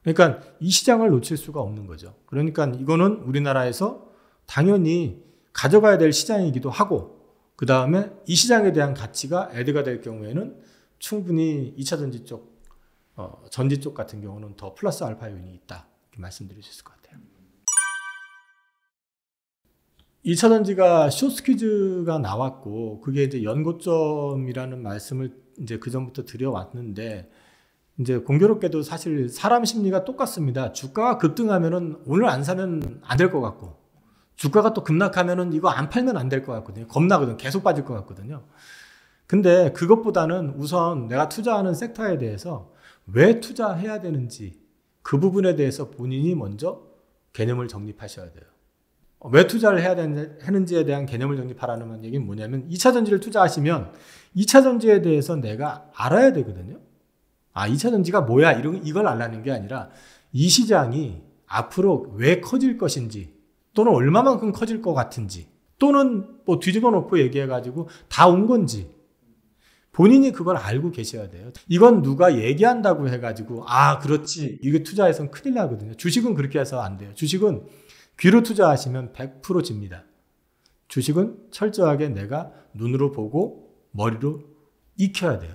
그러니까 이 시장을 놓칠 수가 없는 거죠. 그러니까 이거는 우리나라에서 당연히 가져가야 될 시장이기도 하고 그 다음에 이 시장에 대한 가치가 애드가 될 경우에는 충분히 2차 전지 쪽 전지 쪽 같은 경우는 더 플러스 알파 요인이 있다 이렇게 말씀드릴 수 있을 것 같아요. 2차 전지가 숏스퀴즈가 나왔고 그게 이제 연고점이라는 말씀을 이제 그 전부터 드려왔는데 이제 공교롭게도 사실 사람 심리가 똑같습니다. 주가가 급등하면은 오늘 안 사면 안 될 것 같고 주가가 또 급락하면은 이거 안 팔면 안 될 것 같거든요. 겁나거든요. 계속 빠질 것 같거든요. 근데 그것보다는 우선 내가 투자하는 섹터에 대해서 왜 투자해야 되는지 그 부분에 대해서 본인이 먼저 개념을 정립하셔야 돼요. 왜 투자를 해야 하는지에 대한 개념을 정립하라는 얘기는 뭐냐면 2차 전지를 투자하시면 2차 전지에 대해서 내가 알아야 되거든요. 2차 전지가 뭐야 이걸 알라는 게 아니라 이 시장이 앞으로 왜 커질 것인지 또는 얼마만큼 커질 것 같은지 또는 뭐 뒤집어 놓고 얘기해가지고 다 온 건지 본인이 그걸 알고 계셔야 돼요. 이건 누가 얘기한다고 해가지고 그렇지 이거 투자해서는 큰일 나거든요. 주식은 그렇게 해서 안 돼요. 주식은 귀로 투자하시면 100% 집니다. 주식은 철저하게 내가 눈으로 보고 머리로 익혀야 돼요.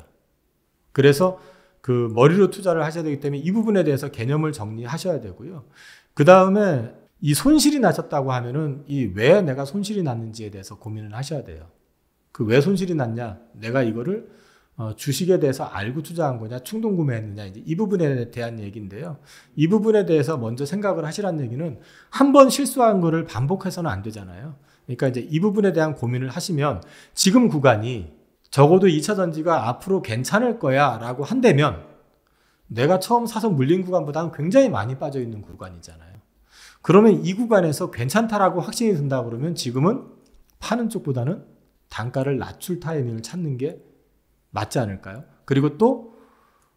그래서 그 머리로 투자를 하셔야 되기 때문에 이 부분에 대해서 개념을 정리하셔야 되고요. 그 다음에 이 손실이 나셨다고 하면은 이 왜 내가 손실이 났는지에 대해서 고민을 하셔야 돼요. 그 왜 손실이 났냐? 내가 이거를 주식에 대해서 알고 투자한 거냐, 충동 구매했느냐, 이제 이 부분에 대한 얘기인데요. 이 부분에 대해서 먼저 생각을 하시라는 얘기는 한 번 실수한 거를 반복해서는 안 되잖아요. 그러니까 이제 이 부분에 대한 고민을 하시면 지금 구간이 적어도 2차 전지가 앞으로 괜찮을 거야 라고 한다면 내가 처음 사서 물린 구간보다는 굉장히 많이 빠져 있는 구간이잖아요. 그러면 이 구간에서 괜찮다라고 확신이 든다 그러면 지금은 파는 쪽보다는 단가를 낮출 타이밍을 찾는 게 맞지 않을까요? 그리고 또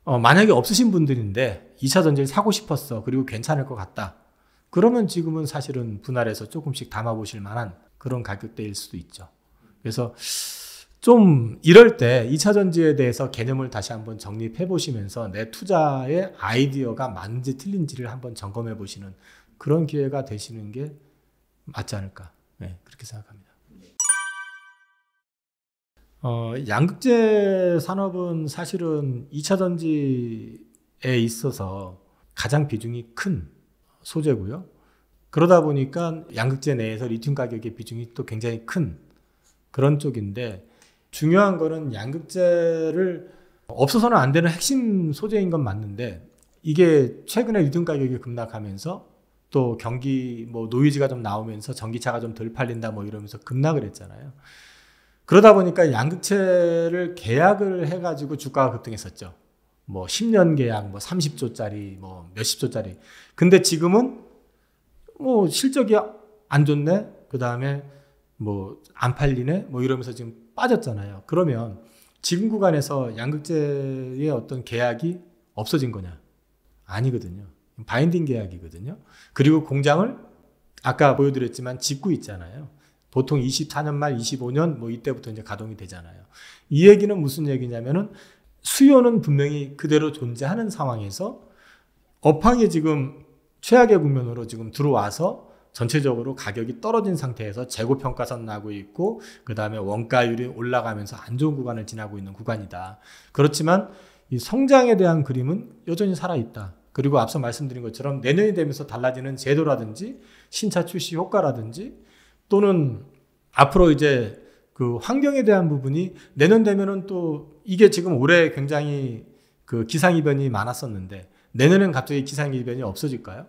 만약에 없으신 분들인데 2차 전지를 사고 싶었어. 그리고 괜찮을 것 같다. 그러면 지금은 사실은 분할해서 조금씩 담아보실 만한 그런 가격대일 수도 있죠. 그래서 좀 이럴 때 2차 전지에 대해서 개념을 다시 한번 정립해 보시면서 내 투자의 아이디어가 맞는지 틀린지를 한번 점검해 보시는 그런 기회가 되시는 게 맞지 않을까. 네, 그렇게 생각합니다. 양극재 산업은 사실은 2차 전지에 있어서 가장 비중이 큰 소재고요. 그러다 보니까 양극재 내에서 리튬 가격의 비중이 또 굉장히 큰 그런 쪽인데 중요한 거는 양극재를 없어서는 안 되는 핵심 소재인 건 맞는데 이게 최근에 리튬 가격이 급락하면서 또 경기 노이즈가 좀 나오면서 전기차가 좀 덜 팔린다 이러면서 급락을 했잖아요. 그러다 보니까 양극재를 계약을 해가지고 주가가 급등했었죠. 10년 계약, 30조짜리, 몇십 조짜리. 근데 지금은 실적이 안 좋네. 그 다음에 안 팔리네. 이러면서 지금 빠졌잖아요. 그러면 지금 구간에서 양극재의 어떤 계약이 없어진 거냐? 아니거든요. 바인딩 계약이거든요. 그리고 공장을 아까 보여드렸지만 짓고 있잖아요. 보통 24년 말 25년 이때부터 이제 가동이 되잖아요. 이 얘기는 무슨 얘기냐면은 수요는 분명히 그대로 존재하는 상황에서 업황이 지금 최악의 국면으로 지금 들어와서 전체적으로 가격이 떨어진 상태에서 재고 평가선 나고 있고 그 다음에 원가율이 올라가면서 안 좋은 구간을 지나고 있는 구간이다. 그렇지만 이 성장에 대한 그림은 여전히 살아있다. 그리고 앞서 말씀드린 것처럼 내년이 되면서 달라지는 제도라든지 신차 출시 효과라든지 또는 앞으로 이제 그 환경에 대한 부분이 내년 되면은 또 이게 지금 올해 굉장히 그 기상이변이 많았었는데 내년엔 갑자기 기상이변이 없어질까요?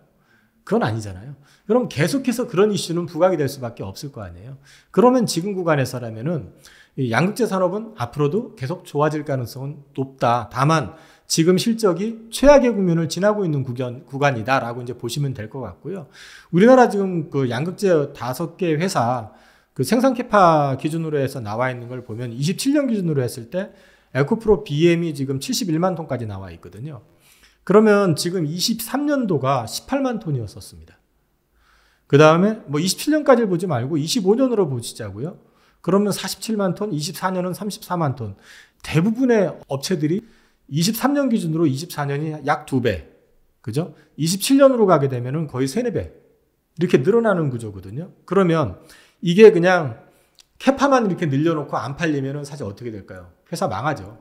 그건 아니잖아요. 그럼 계속해서 그런 이슈는 부각이 될 수밖에 없을 거 아니에요. 그러면 지금 구간에서라면은 이 양극재 산업은 앞으로도 계속 좋아질 가능성은 높다. 다만 지금 실적이 최악의 국면을 지나고 있는 구간이다라고 이제 보시면 될 것 같고요. 우리나라 지금 그 양극재 5개 회사 그 생산 캐파 기준으로 해서 나와 있는 걸 보면 27년 기준으로 했을 때 에코프로 BM이 지금 71만 톤까지 나와 있거든요. 그러면 지금 23년도가 18만 톤이었었습니다. 그 다음에 27년까지 보지 말고 25년으로 보시자고요. 그러면 47만 톤, 24년은 34만 톤. 대부분의 업체들이 23년 기준으로 24년이 약 2배. 그죠? 27년으로 가게 되면은 거의 3, 4배. 이렇게 늘어나는 구조거든요. 그러면 이게 그냥 캐파만 이렇게 늘려놓고 안 팔리면은 사실 어떻게 될까요? 회사 망하죠.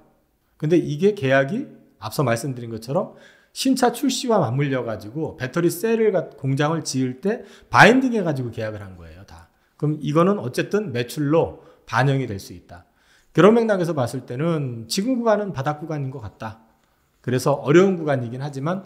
근데 이게 계약이 앞서 말씀드린 것처럼 신차 출시와 맞물려 가지고 배터리 셀을 공장을 지을 때 바인딩 해가지고 계약을 한 거예요, 다. 그럼 이거는 어쨌든 매출로 반영이 될 수 있다. 그런 맥락에서 봤을 때는 지금 구간은 바닥 구간인 것 같다. 그래서 어려운 구간이긴 하지만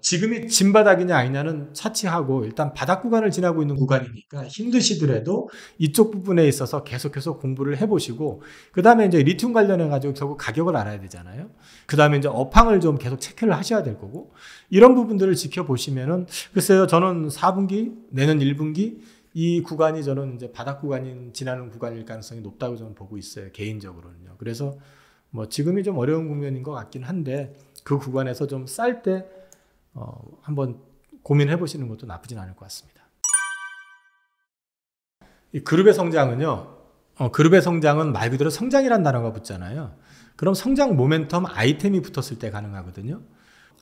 지금이 진바닥이냐 아니냐는 차치하고 일단 바닥 구간을 지나고 있는 구간이니까 힘드시더라도 이쪽 부분에 있어서 계속해서 공부를 해보시고 그 다음에 이제 리튬 관련해가지고 결국 가격을 알아야 되잖아요. 그 다음에 이제 업황을 좀 계속 체크를 하셔야 될 거고 이런 부분들을 지켜보시면은 글쎄요 저는 4분기 내년 1분기 이 구간이 저는 이제 바닥 구간인 지나는 구간일 가능성이 높다고 저는 보고 있어요. 개인적으로는요. 그래서 지금이 좀 어려운 국면인 것 같긴 한데 그 구간에서 좀 쌀 때 한번 고민해 보시는 것도 나쁘진 않을 것 같습니다. 이 그룹의 성장은요. 그룹의 성장은 말 그대로 성장이란 단어가 붙잖아요. 그럼 성장 모멘텀 아이템이 붙었을 때 가능하거든요.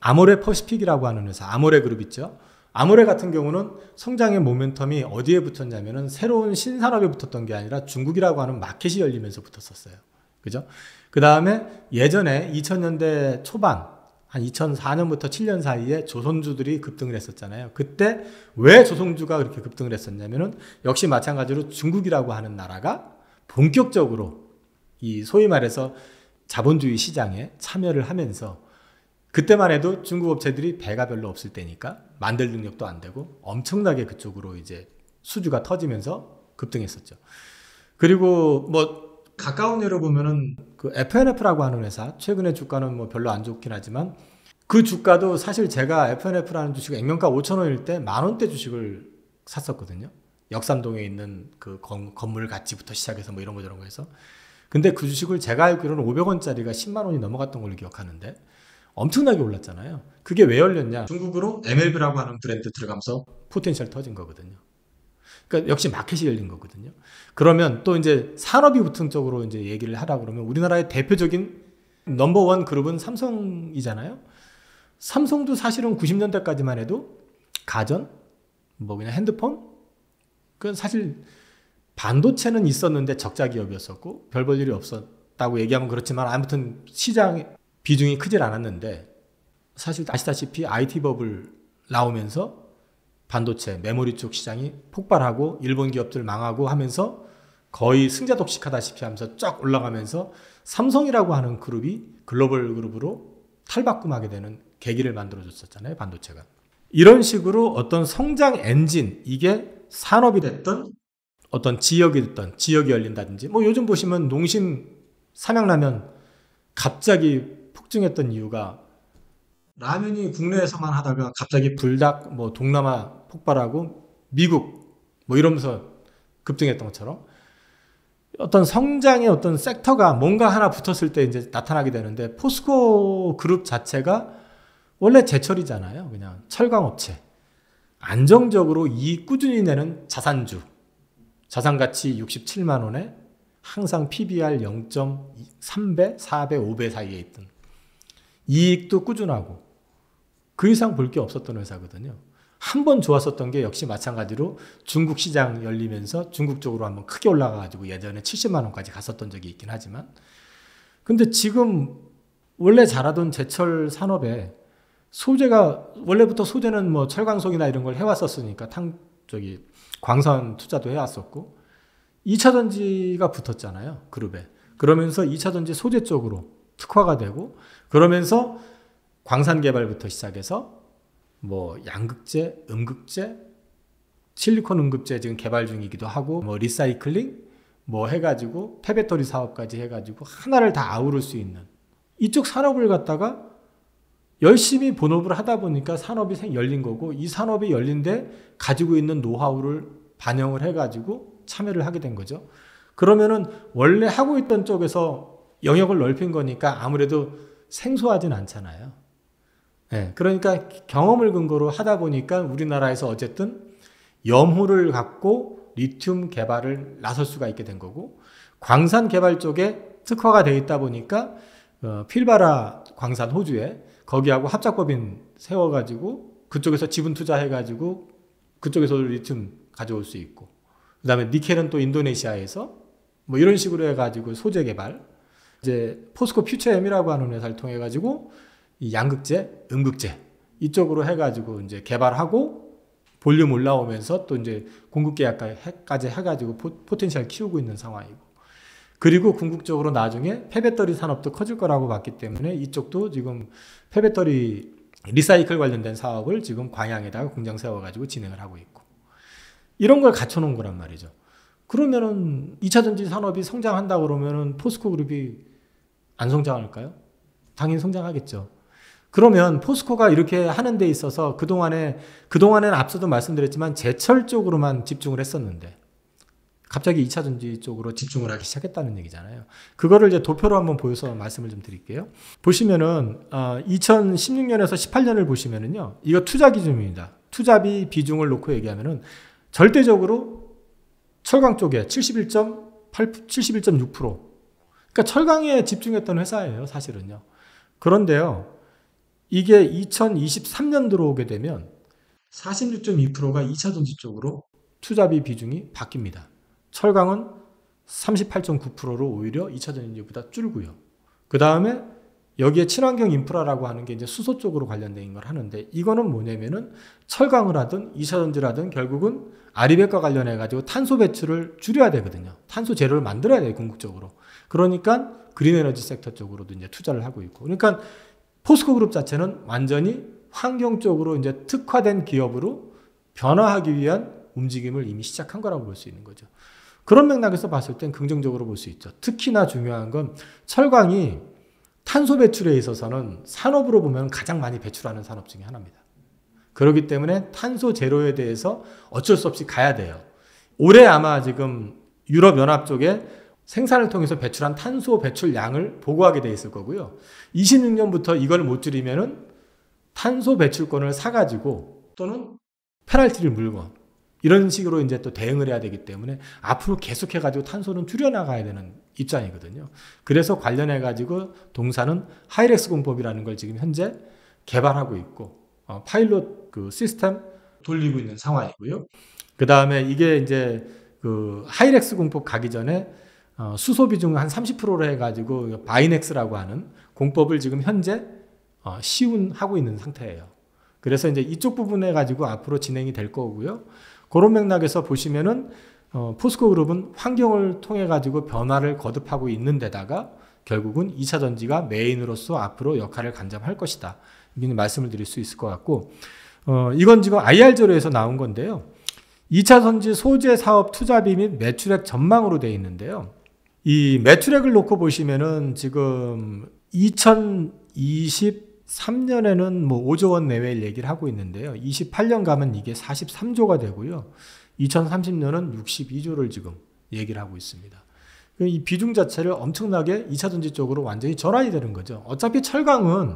아모레 퍼시픽이라고 하는 회사, 아모레 그룹 있죠. 아모레 같은 경우는 성장의 모멘텀이 어디에 붙었냐면은 새로운 신산업에 붙었던 게 아니라 중국이라고 하는 마켓이 열리면서 붙었었어요. 그죠? 그 다음에 예전에 2000년대 초반 한 2004년부터 7년 사이에 조선주들이 급등을 했었잖아요. 그때 왜 조선주가 그렇게 급등을 했었냐면은 역시 마찬가지로 중국이라고 하는 나라가 본격적으로 이 소위 말해서 자본주의 시장에 참여를 하면서, 그때만 해도 중국 업체들이 배가 별로 없을 때니까 만들 능력도 안 되고 엄청나게 그쪽으로 이제 수주가 터지면서 급등했었죠. 그리고 뭐 가까운 예로 보면은 그 FNF라고 하는 회사, 최근에 주가는 뭐 별로 안 좋긴 하지만 그 주가도 사실 제가 FNF라는 주식을 액면가 5,000원일 때 10,000원대 주식을 샀었거든요. 역삼동에 있는 그 건물 가치부터 시작해서 뭐 이런 거 저런 거 해서. 근데 그 주식을 제가 알기로는 500원짜리가 10만 원이 넘어갔던 걸로 기억하는데 엄청나게 올랐잖아요. 그게 왜 열렸냐? 중국으로 MLB라고 하는 브랜드 들어가면서 포텐셜 터진 거거든요. 그러니까 역시 마켓이 열린 거거든요. 그러면 또 이제 산업이 붙은 쪽으로 이제 얘기를 하라 그러면 우리나라의 대표적인 넘버원 그룹은 삼성이잖아요. 삼성도 사실은 90년대까지만 해도 가전, 뭐 그냥 핸드폰, 그건 사실 반도체는 있었는데 적자 기업이었었고 별 볼 일이 없었다고 얘기하면 그렇지만 아무튼 시장 비중이 크질 않았는데, 사실 아시다시피 IT 버블 나오면서 반도체, 메모리 쪽 시장이 폭발하고 일본 기업들 망하고 하면서 거의 승자 독식하다시피 하면서 쫙 올라가면서 삼성이라고 하는 그룹이 글로벌 그룹으로 탈바꿈하게 되는 계기를 만들어줬었잖아요, 반도체가. 이런 식으로 어떤 성장 엔진, 이게 산업이 됐던 어떤 지역이 됐던, 지역이 열린다든지, 뭐 요즘 보시면 농심 삼양라면 갑자기 폭증했던 이유가 라면이 국내에서만 하다가 갑자기 불닭, 뭐 동남아 폭발하고 미국 뭐 이러면서 급등했던 것처럼 어떤 성장의 어떤 섹터가 뭔가 하나 붙었을 때 이제 나타나게 되는데, 포스코 그룹 자체가 원래 제철이잖아요. 그냥 철강업체. 안정적으로 이익 꾸준히 내는 자산주. 자산가치 67만 원에 항상 PBR 0.3배, 4배, 5배 사이에 있던, 이익도 꾸준하고 그 이상 볼 게 없었던 회사거든요. 한 번 좋았었던 게 역시 마찬가지로 중국 시장 열리면서 중국 쪽으로 한번 크게 올라가가지고 예전에 70만 원까지 갔었던 적이 있긴 하지만, 근데 지금 원래 잘하던 제철 산업에 소재가, 원래부터 소재는 뭐 철광석이나 이런 걸 해왔었으니까 광선 투자도 해왔었고 2차전지가 붙었잖아요, 그룹에. 그러면서 2차전지 소재 쪽으로 특화가 되고, 그러면서 광산 개발부터 시작해서 뭐 양극재, 음극재, 실리콘 음극재 지금 개발 중이기도 하고, 뭐 리사이클링 뭐 해가지고 폐배터리 사업까지 해가지고 하나를 다 아우를 수 있는 이쪽 산업을 갖다가 열심히 본업을 하다 보니까 산업이 열린 거고, 이 산업이 열린데 가지고 있는 노하우를 반영을 해가지고 참여를 하게 된 거죠. 그러면은 원래 하고 있던 쪽에서 영역을 넓힌 거니까 아무래도 생소하진 않잖아요. 네, 그러니까 경험을 근거로 하다 보니까 우리나라에서 어쨌든 염호를 갖고 리튬 개발을 나설 수가 있게 된 거고, 광산 개발 쪽에 특화가 되어 있다 보니까 필바라 광산 호주에 거기하고 합작법인 세워가지고 그쪽에서 지분 투자해가지고 그쪽에서 리튬 가져올 수 있고, 그 다음에 니켈은 또 인도네시아에서 뭐 이런 식으로 해가지고 소재 개발, 이제 포스코 퓨처엠이라고 하는 회사를 통해 가지고 이 양극재, 음극재 이쪽으로 해가지고 이제 개발하고 볼륨 올라오면서 또 이제 공급 계약까지 해가지고 포텐셜 키우고 있는 상황이고, 그리고 궁극적으로 나중에 폐배터리 산업도 커질 거라고 봤기 때문에 이쪽도 지금 폐배터리 리사이클 관련된 사업을 지금 광양에다가 공장 세워가지고 진행을 하고 있고, 이런 걸 갖춰놓은 거란 말이죠. 그러면은 2차전지 산업이 성장한다 그러면은 포스코 그룹이 안 성장할까요? 당연히 성장하겠죠. 그러면 포스코가 이렇게 하는 데 있어서 그동안에는 앞서도 말씀드렸지만 제철 쪽으로만 집중을 했었는데 갑자기 2차전지 쪽으로 집중을 하기 시작했다는 얘기잖아요. 그거를 이제 도표로 한번 보여서 말씀을 좀 드릴게요. 보시면은 2016년에서 18년을 보시면은요, 이거 투자 기준입니다. 투자비 비중을 놓고 얘기하면은 절대적으로 철강 쪽에 71.6%. 그러니까 철강에 집중했던 회사예요, 사실은요. 그런데요, 이게 2023년 들어오게 되면 46.2%가 2차전지 쪽으로 투자비 비중이 바뀝니다. 철강은 38.9%로 오히려 2차전지보다 줄고요. 그 다음에 여기에 친환경 인프라라고 하는 게 이제 수소 쪽으로 관련된 걸 하는데, 이거는 뭐냐면은 철강을 하든 2차전지를 하든 결국은 아리백과 관련해 가지고 탄소 배출을 줄여야 되거든요. 탄소 재료를 만들어야 돼요, 궁극적으로. 그러니까 그린 에너지 섹터 쪽으로도 이제 투자를 하고 있고. 그러니까 포스코 그룹 자체는 완전히 환경 쪽으로 이제 특화된 기업으로 변화하기 위한 움직임을 이미 시작한 거라고 볼 수 있는 거죠. 그런 맥락에서 봤을 땐 긍정적으로 볼 수 있죠. 특히나 중요한 건 철강이 탄소 배출에 있어서는 산업으로 보면 가장 많이 배출하는 산업 중에 하나입니다. 그렇기 때문에 탄소 제로에 대해서 어쩔 수 없이 가야 돼요. 올해 아마 지금 유럽연합 쪽에 생산을 통해서 배출한 탄소 배출량을 보고하게 돼 있을 거고요. 26년부터 이걸 못 줄이면은 탄소 배출권을 사가지고 또는 페널티를 물건 이런 식으로 이제 또 대응을 해야 되기 때문에 앞으로 계속해가지고 탄소는 줄여나가야 되는 입장이거든요. 그래서 관련해가지고 동사는 하이렉스 공법이라는 걸 지금 현재 개발하고 있고, 파일럿 그 시스템 돌리고 있는 상황이고요. 그 다음에 이게 이제 그 하이렉스 공법 가기 전에 수소 비중 한 30%로 해가지고 바이넥스라고 하는 공법을 지금 현재 시운하고 있는 상태예요. 그래서 이제 이쪽 부분에 가지고 앞으로 진행이 될 거고요. 그런 맥락에서 보시면은 포스코 그룹은 환경을 통해 가지고 변화를 거듭하고 있는 데다가 결국은 2차 전지가 메인으로서 앞으로 역할을 간접할 것이다. 이렇게 말씀을 드릴 수 있을 것 같고, 이건 지금 IR제로에서 나온 건데요. 2차 전지 소재 사업 투자비 및 매출액 전망으로 되어 있는데요. 이 매출액을 놓고 보시면은 지금 2023년에는 뭐 5조 원 내외를 얘기를 하고 있는데요. 28년 가면 이게 43조가 되고요. 2030년은 62조를 지금 얘기를 하고 있습니다. 이 비중 자체를 엄청나게 2차 전지 쪽으로 완전히 전환이 되는 거죠. 어차피 철강은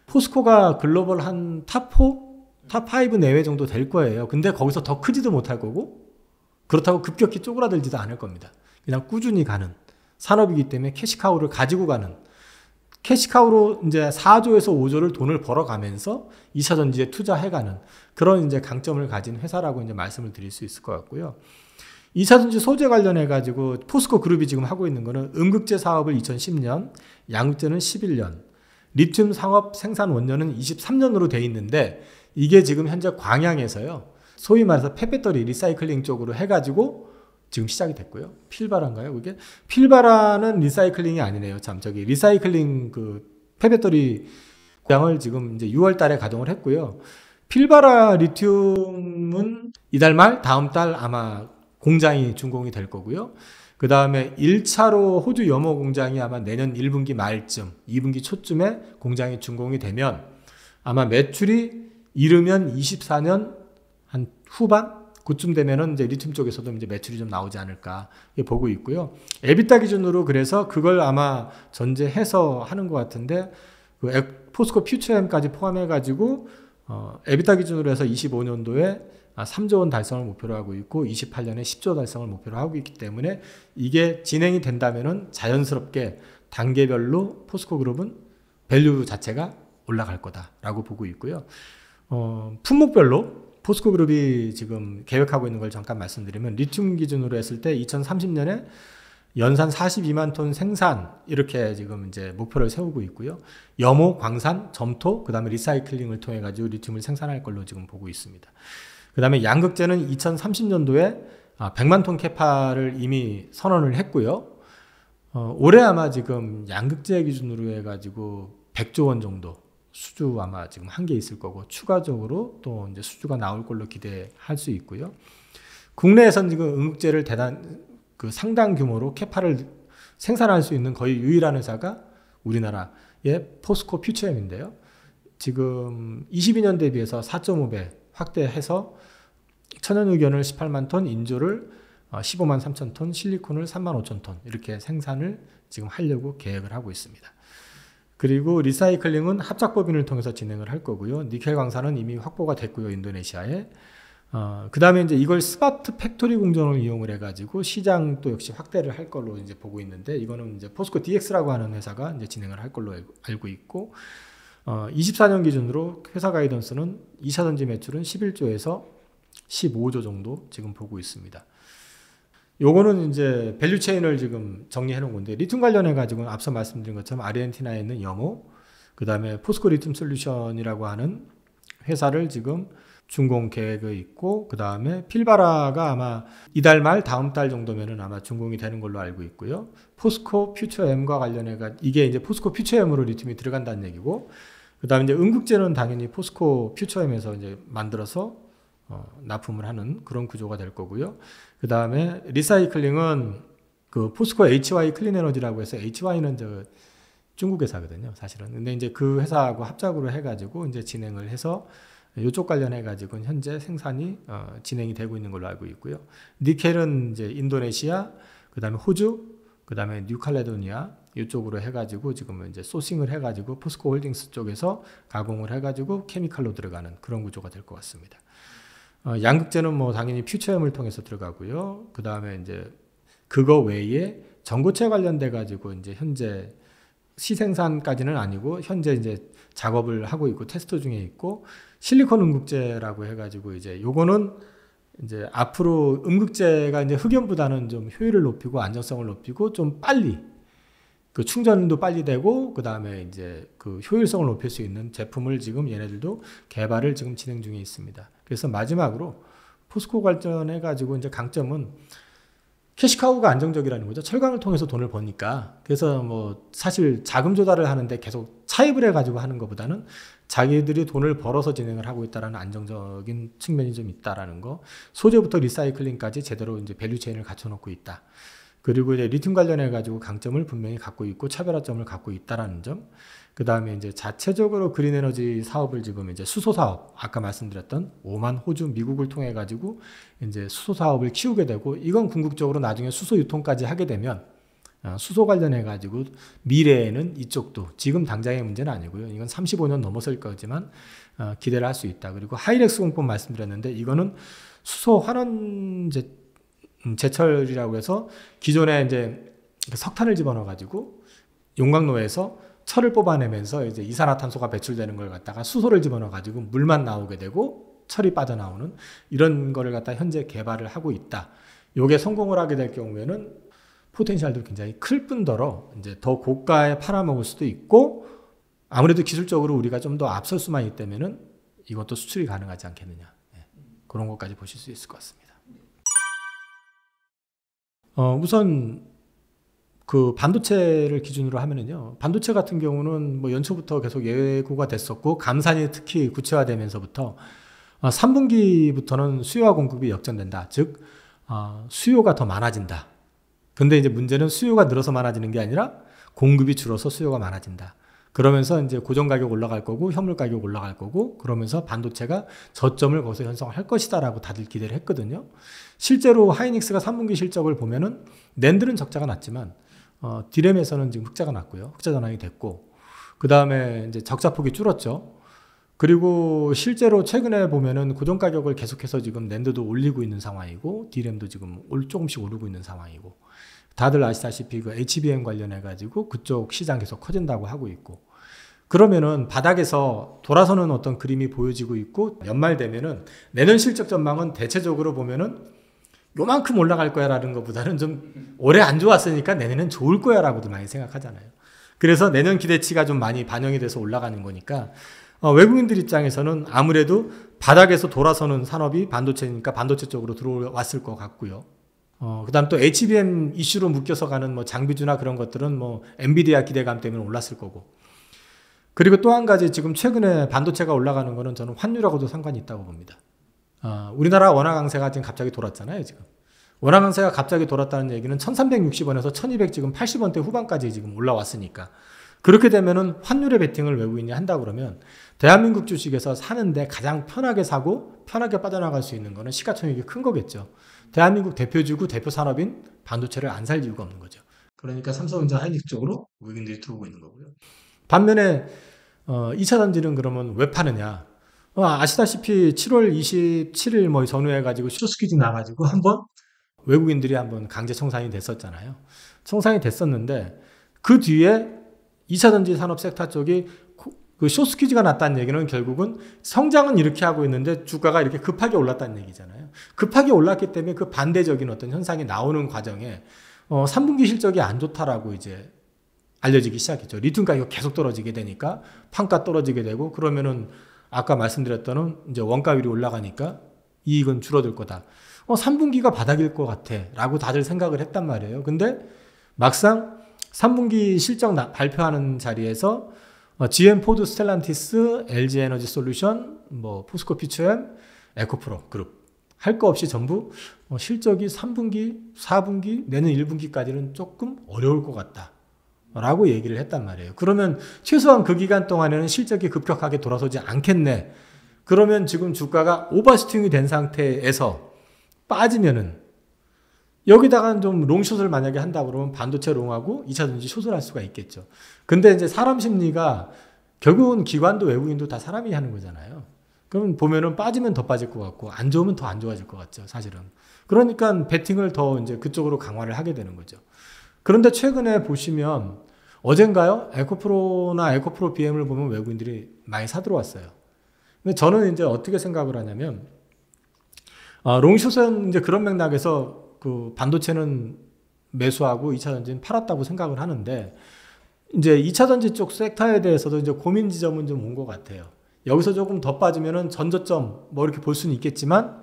포스코가 글로벌 한 탑4, 탑5 내외 정도 될 거예요. 근데 거기서 더 크지도 못할 거고, 그렇다고 급격히 쪼그라들지도 않을 겁니다. 그냥 꾸준히 가는 산업이기 때문에 캐시카우를 가지고 가는, 캐시카우로 이제 4조에서 5조를 돈을 벌어가면서 2차 전지에 투자해가는 그런 이제 강점을 가진 회사라고 이제 말씀을 드릴 수 있을 것 같고요. 2차 전지 소재 관련해가지고 포스코 그룹이 지금 하고 있는 거는 음극재 사업을 2010년, 양극재는 11년, 리튬 상업 생산 원료는 23년으로 돼 있는데, 이게 지금 현재 광양에서요, 소위 말해서 폐배터리 리사이클링 쪽으로 해가지고 지금 시작이 됐고요. 필바라인가요? 그게 필바라는 리사이클링이 아니네요. 참 저기 리사이클링 그 폐배터리 양을 지금 이제 6월 달에 가동을 했고요. 필바라 리튬은 이달 말 다음 달 아마 공장이 준공이 될 거고요. 그 다음에 1차로 호주 염호 공장이 아마 내년 1분기 말쯤, 2분기 초쯤에 공장이 준공이 되면 아마 매출이 이르면 24년 한 후반? 그쯤 되면은 이제 리튬 쪽에서도 이제 매출이 좀 나오지 않을까 보고 있고요. 에비타 기준으로 그래서 그걸 아마 전제해서 하는 것 같은데, 그 포스코 퓨처엠까지 포함해가지고, 에비타 기준으로 해서 25년도에 3조 원 달성을 목표로 하고 있고 28년에 10조 달성을 목표로 하고 있기 때문에 이게 진행이 된다면은 자연스럽게 단계별로 포스코 그룹은 밸류 자체가 올라갈 거다라고 보고 있고요. 품목별로 포스코 그룹이 지금 계획하고 있는 걸 잠깐 말씀드리면, 리튬 기준으로 했을 때 2030년에 연산 42만 톤 생산 이렇게 지금 이제 목표를 세우고 있고요. 염호, 광산, 점토, 그다음에 리사이클링을 통해 가지고 리튬을 생산할 걸로 지금 보고 있습니다. 그다음에 양극재는 2030년도에 100만 톤 캐파를 이미 선언을 했고요. 올해 아마 지금 양극재 기준으로 해 가지고 100조 원 정도 수주 아마 지금 한 개 있을 거고, 추가적으로 또 이제 수주가 나올 걸로 기대할 수 있고요. 국내에선 지금 음극재를 상당 규모로 캐파를 생산할 수 있는 거의 유일한 회사가 우리나라의 포스코 퓨처엠인데요. 지금 22년 대비해서 4.5배 확대해서 천연의견을 18만 톤, 인조를 15만 3천 톤, 실리콘을 3만 5천 톤 이렇게 생산을 지금 하려고 계획을 하고 있습니다. 그리고 리사이클링은 합작법인을 통해서 진행을 할 거고요. 니켈 광산은 이미 확보가 됐고요, 인도네시아에. 그 다음에 이제 이걸 스마트 팩토리 공정을 이용을 해가지고 시장도 역시 확대를 할 걸로 이제 보고 있는데, 이거는 이제 포스코 DX라고 하는 회사가 이제 진행을 할 걸로 알고 있고, 24년 기준으로 회사 가이던스는 2차 전지 매출은 11조에서 15조 정도 지금 보고 있습니다. 요거는 이제 밸류 체인을 지금 정리해 놓은 건데, 리튬 관련해 가지고는 앞서 말씀드린 것처럼 아르헨티나에 있는 여모, 그다음에 포스코 리튬 솔루션이라고 하는 회사를 지금 준공 계획이 있고, 그다음에 필바라가 아마 이달 말 다음 달 정도면은 아마 준공이 되는 걸로 알고 있고요. 포스코 퓨처엠과 관련해가 이게 이제 포스코 퓨처엠으로 리튬이 들어간다는 얘기고, 그다음에 이제 음극재는 당연히 포스코 퓨처엠에서 이제 만들어서 납품을 하는 그런 구조가 될 거고요. 그다음에 리사이클링은 그 포스코 HY 클린 에너지라고 해서, HY는 저 중국 회사거든요, 사실은. 근데 이제 그 회사하고 합작으로 해가지고 이제 진행을 해서 이쪽 관련해가지고 현재 생산이 진행이 되고 있는 걸로 알고 있고요. 니켈은 이제 인도네시아, 그 다음에 호주, 그 다음에 뉴칼레도니아 이쪽으로 해가지고 지금 이제 소싱을 해가지고 포스코 홀딩스 쪽에서 가공을 해가지고 케미칼로 들어가는 그런 구조가 될 것 같습니다. 양극재는 뭐 당연히 퓨처엠을 통해서 들어가고요. 그 다음에 이제 그거 외에 전고체 관련돼 가지고 이제 현재 시생산까지는 아니고 현재 이제 작업을 하고 있고 테스트 중에 있고, 실리콘 음극재라고 해가지고 이제 요거는 이제 앞으로 음극재가 이제 흑연보다는 좀 효율을 높이고 안정성을 높이고 좀 빨리 그 충전도 빨리 되고, 그 다음에 이제 그 효율성을 높일 수 있는 제품을 지금 얘네들도 개발을 지금 진행 중에 있습니다. 그래서 마지막으로 포스코 관련해가지고 이제 강점은 캐시카우가 안정적이라는 거죠. 철강을 통해서 돈을 버니까. 그래서 뭐 사실 자금 조달을 하는데 계속 차입을 해가지고 하는 것보다는 자기들이 돈을 벌어서 진행을 하고 있다라는 안정적인 측면이 좀 있다라는 거. 소재부터 리사이클링까지 제대로 이제 밸류 체인을 갖춰놓고 있다. 그리고 이제 리튬 관련해가지고 강점을 분명히 갖고 있고 차별화점을 갖고 있다라는 점. 그 다음에 이제 자체적으로 그린 에너지 사업을 지금 이제 수소 사업, 아까 말씀드렸던 오만, 호주, 미국을 통해 가지고 이제 수소 사업을 키우게 되고, 이건 궁극적으로 나중에 수소 유통까지 하게 되면 수소 관련해 가지고 미래에는 이쪽도 지금 당장의 문제는 아니고요. 이건 35년 넘어설 거지만 기대를 할 수 있다. 그리고 하이렉스 공법 말씀드렸는데, 이거는 수소 환원 제철이라고 해서 기존에 이제 석탄을 집어넣어 가지고 용광로에서 철을 뽑아내면서 이제 이산화탄소가 배출되는 걸 갖다가 수소를 집어넣어 가지고 물만 나오게 되고 철이 빠져나오는 이런 거를 갖다 현재 개발을 하고 있다. 요게 성공을 하게 될 경우에는 포텐셜도 굉장히 클 뿐더러 이제 더 고가에 팔아먹을 수도 있고, 아무래도 기술적으로 우리가 좀 더 앞설 수만 있다면은 이것도 수출이 가능하지 않겠느냐. 그런 것까지 보실 수 있을 것 같습니다. 우선 그 반도체를 기준으로 하면은요, 반도체 같은 경우는 뭐 연초부터 계속 예고가 됐었고, 감산이 특히 구체화되면서부터 3분기부터는 수요와 공급이 역전된다. 즉 수요가 더 많아진다. 근데 이제 문제는 수요가 늘어서 많아지는 게 아니라 공급이 줄어서 수요가 많아진다. 그러면서 이제 고정 가격 올라갈 거고 현물 가격 올라갈 거고, 그러면서 반도체가 저점을 거기서 형성할 것이다라고 다들 기대를 했거든요. 실제로 하이닉스가 3분기 실적을 보면은 낸드는 적자가 났지만 디램에서는 지금 흑자가 났고요. 흑자 전환이 됐고, 그 다음에 이제 적자폭이 줄었죠. 그리고 실제로 최근에 보면은 고정 가격을 계속해서 지금 낸드도 올리고 있는 상황이고, 디램도 지금 조금씩 오르고 있는 상황이고, 다들 아시다시피 그 HBM 관련해 가지고 그쪽 시장 계속 커진다고 하고 있고, 그러면은 바닥에서 돌아서는 어떤 그림이 보여지고 있고, 연말 되면은 내년 실적 전망은 대체적으로 보면은 요만큼 올라갈 거야 라는 것보다는 좀 올해 안 좋았으니까 내년엔 좋을 거야 라고도 많이 생각하잖아요. 그래서 내년 기대치가 좀 많이 반영이 돼서 올라가는 거니까 외국인들 입장에서는 아무래도 바닥에서 돌아서는 산업이 반도체니까 반도체 쪽으로 들어왔을 것 같고요. 그 다음 또 HBM 이슈로 묶여서 가는 뭐 장비주나 그런 것들은 뭐 엔비디아 기대감 때문에 올랐을 거고, 그리고 또 한 가지 지금 최근에 반도체가 올라가는 거는 저는 환율하고도 상관이 있다고 봅니다. 우리나라 원화 강세가 지금 갑자기 돌았잖아요. 지금 원화 강세가 갑자기 돌았다는 얘기는 1360원에서 1200 지금 80원대 후반까지 지금 올라왔으니까, 그렇게 되면은 환율의 베팅을 외국인이 한다 그러면 대한민국 주식에서 사는데 가장 편하게 사고 편하게 빠져나갈 수 있는 거는 시가총액이 큰 거겠죠. 대한민국 대표주고 대표 산업인 반도체를 안 살 이유가 없는 거죠. 그러니까 삼성전자 하이닉스 쪽으로 외국인들이 들어오고 있는 거고요. 반면에 2차 전지는 그러면 왜 파느냐? 아시다시피 7월 27일 뭐 전후해가지고 쇼스퀴즈 나가지고 한번 외국인들이 한번 강제 청산이 됐었잖아요. 청산이 됐었는데 그 뒤에 2차 전지 산업 섹터 쪽이 그 숏스퀴즈가 났다는 얘기는 결국은 성장은 이렇게 하고 있는데 주가가 이렇게 급하게 올랐다는 얘기잖아요. 급하게 올랐기 때문에 그 반대적인 어떤 현상이 나오는 과정에 3분기 실적이 안 좋다라고 이제 알려지기 시작했죠. 리튬 가격 계속 떨어지게 되니까 판가 떨어지게 되고 그러면은 아까 말씀드렸던 이제 원가율이 올라가니까 이익은 줄어들 거다. 3분기가 바닥일 것 같아 라고 다들 생각을 했단 말이에요. 근데 막상 3분기 실적 발표하는 자리에서 GM, 포드, 스텔란티스, LG 에너지 솔루션, 뭐 포스코 피처엠, 에코프로 그룹 할 거 없이 전부 실적이 3분기, 4분기, 내년 1분기까지는 조금 어려울 것 같다 라고 얘기를 했단 말이에요. 그러면 최소한 그 기간 동안에는 실적이 급격하게 돌아서지 않겠네. 그러면 지금 주가가 오버슈팅이 된 상태에서 빠지면은 여기다가 좀 롱숏을 만약에 한다 그러면 반도체 롱하고 2차전지 숏을 할 수가 있겠죠. 근데 이제 사람 심리가 결국은 기관도 외국인도 다 사람이 하는 거잖아요. 그럼 보면은 빠지면 더 빠질 것 같고 안 좋으면 더 안 좋아질 것 같죠, 사실은. 그러니까 베팅을 더 이제 그쪽으로 강화를 하게 되는 거죠. 그런데 최근에 보시면 어젠가요? 에코프로나 에코프로 BM을 보면 외국인들이 많이 사들어왔어요. 근데 저는 이제 어떻게 생각을 하냐면 롱숏은 이제 그런 맥락에서 그 반도체는 매수하고 2차전지는 팔았다고 생각을 하는데 이제 2차전지 쪽 섹터에 대해서도 이제 고민 지점은 좀 온 것 같아요. 여기서 조금 더 빠지면은 전저점 뭐 이렇게 볼 수는 있겠지만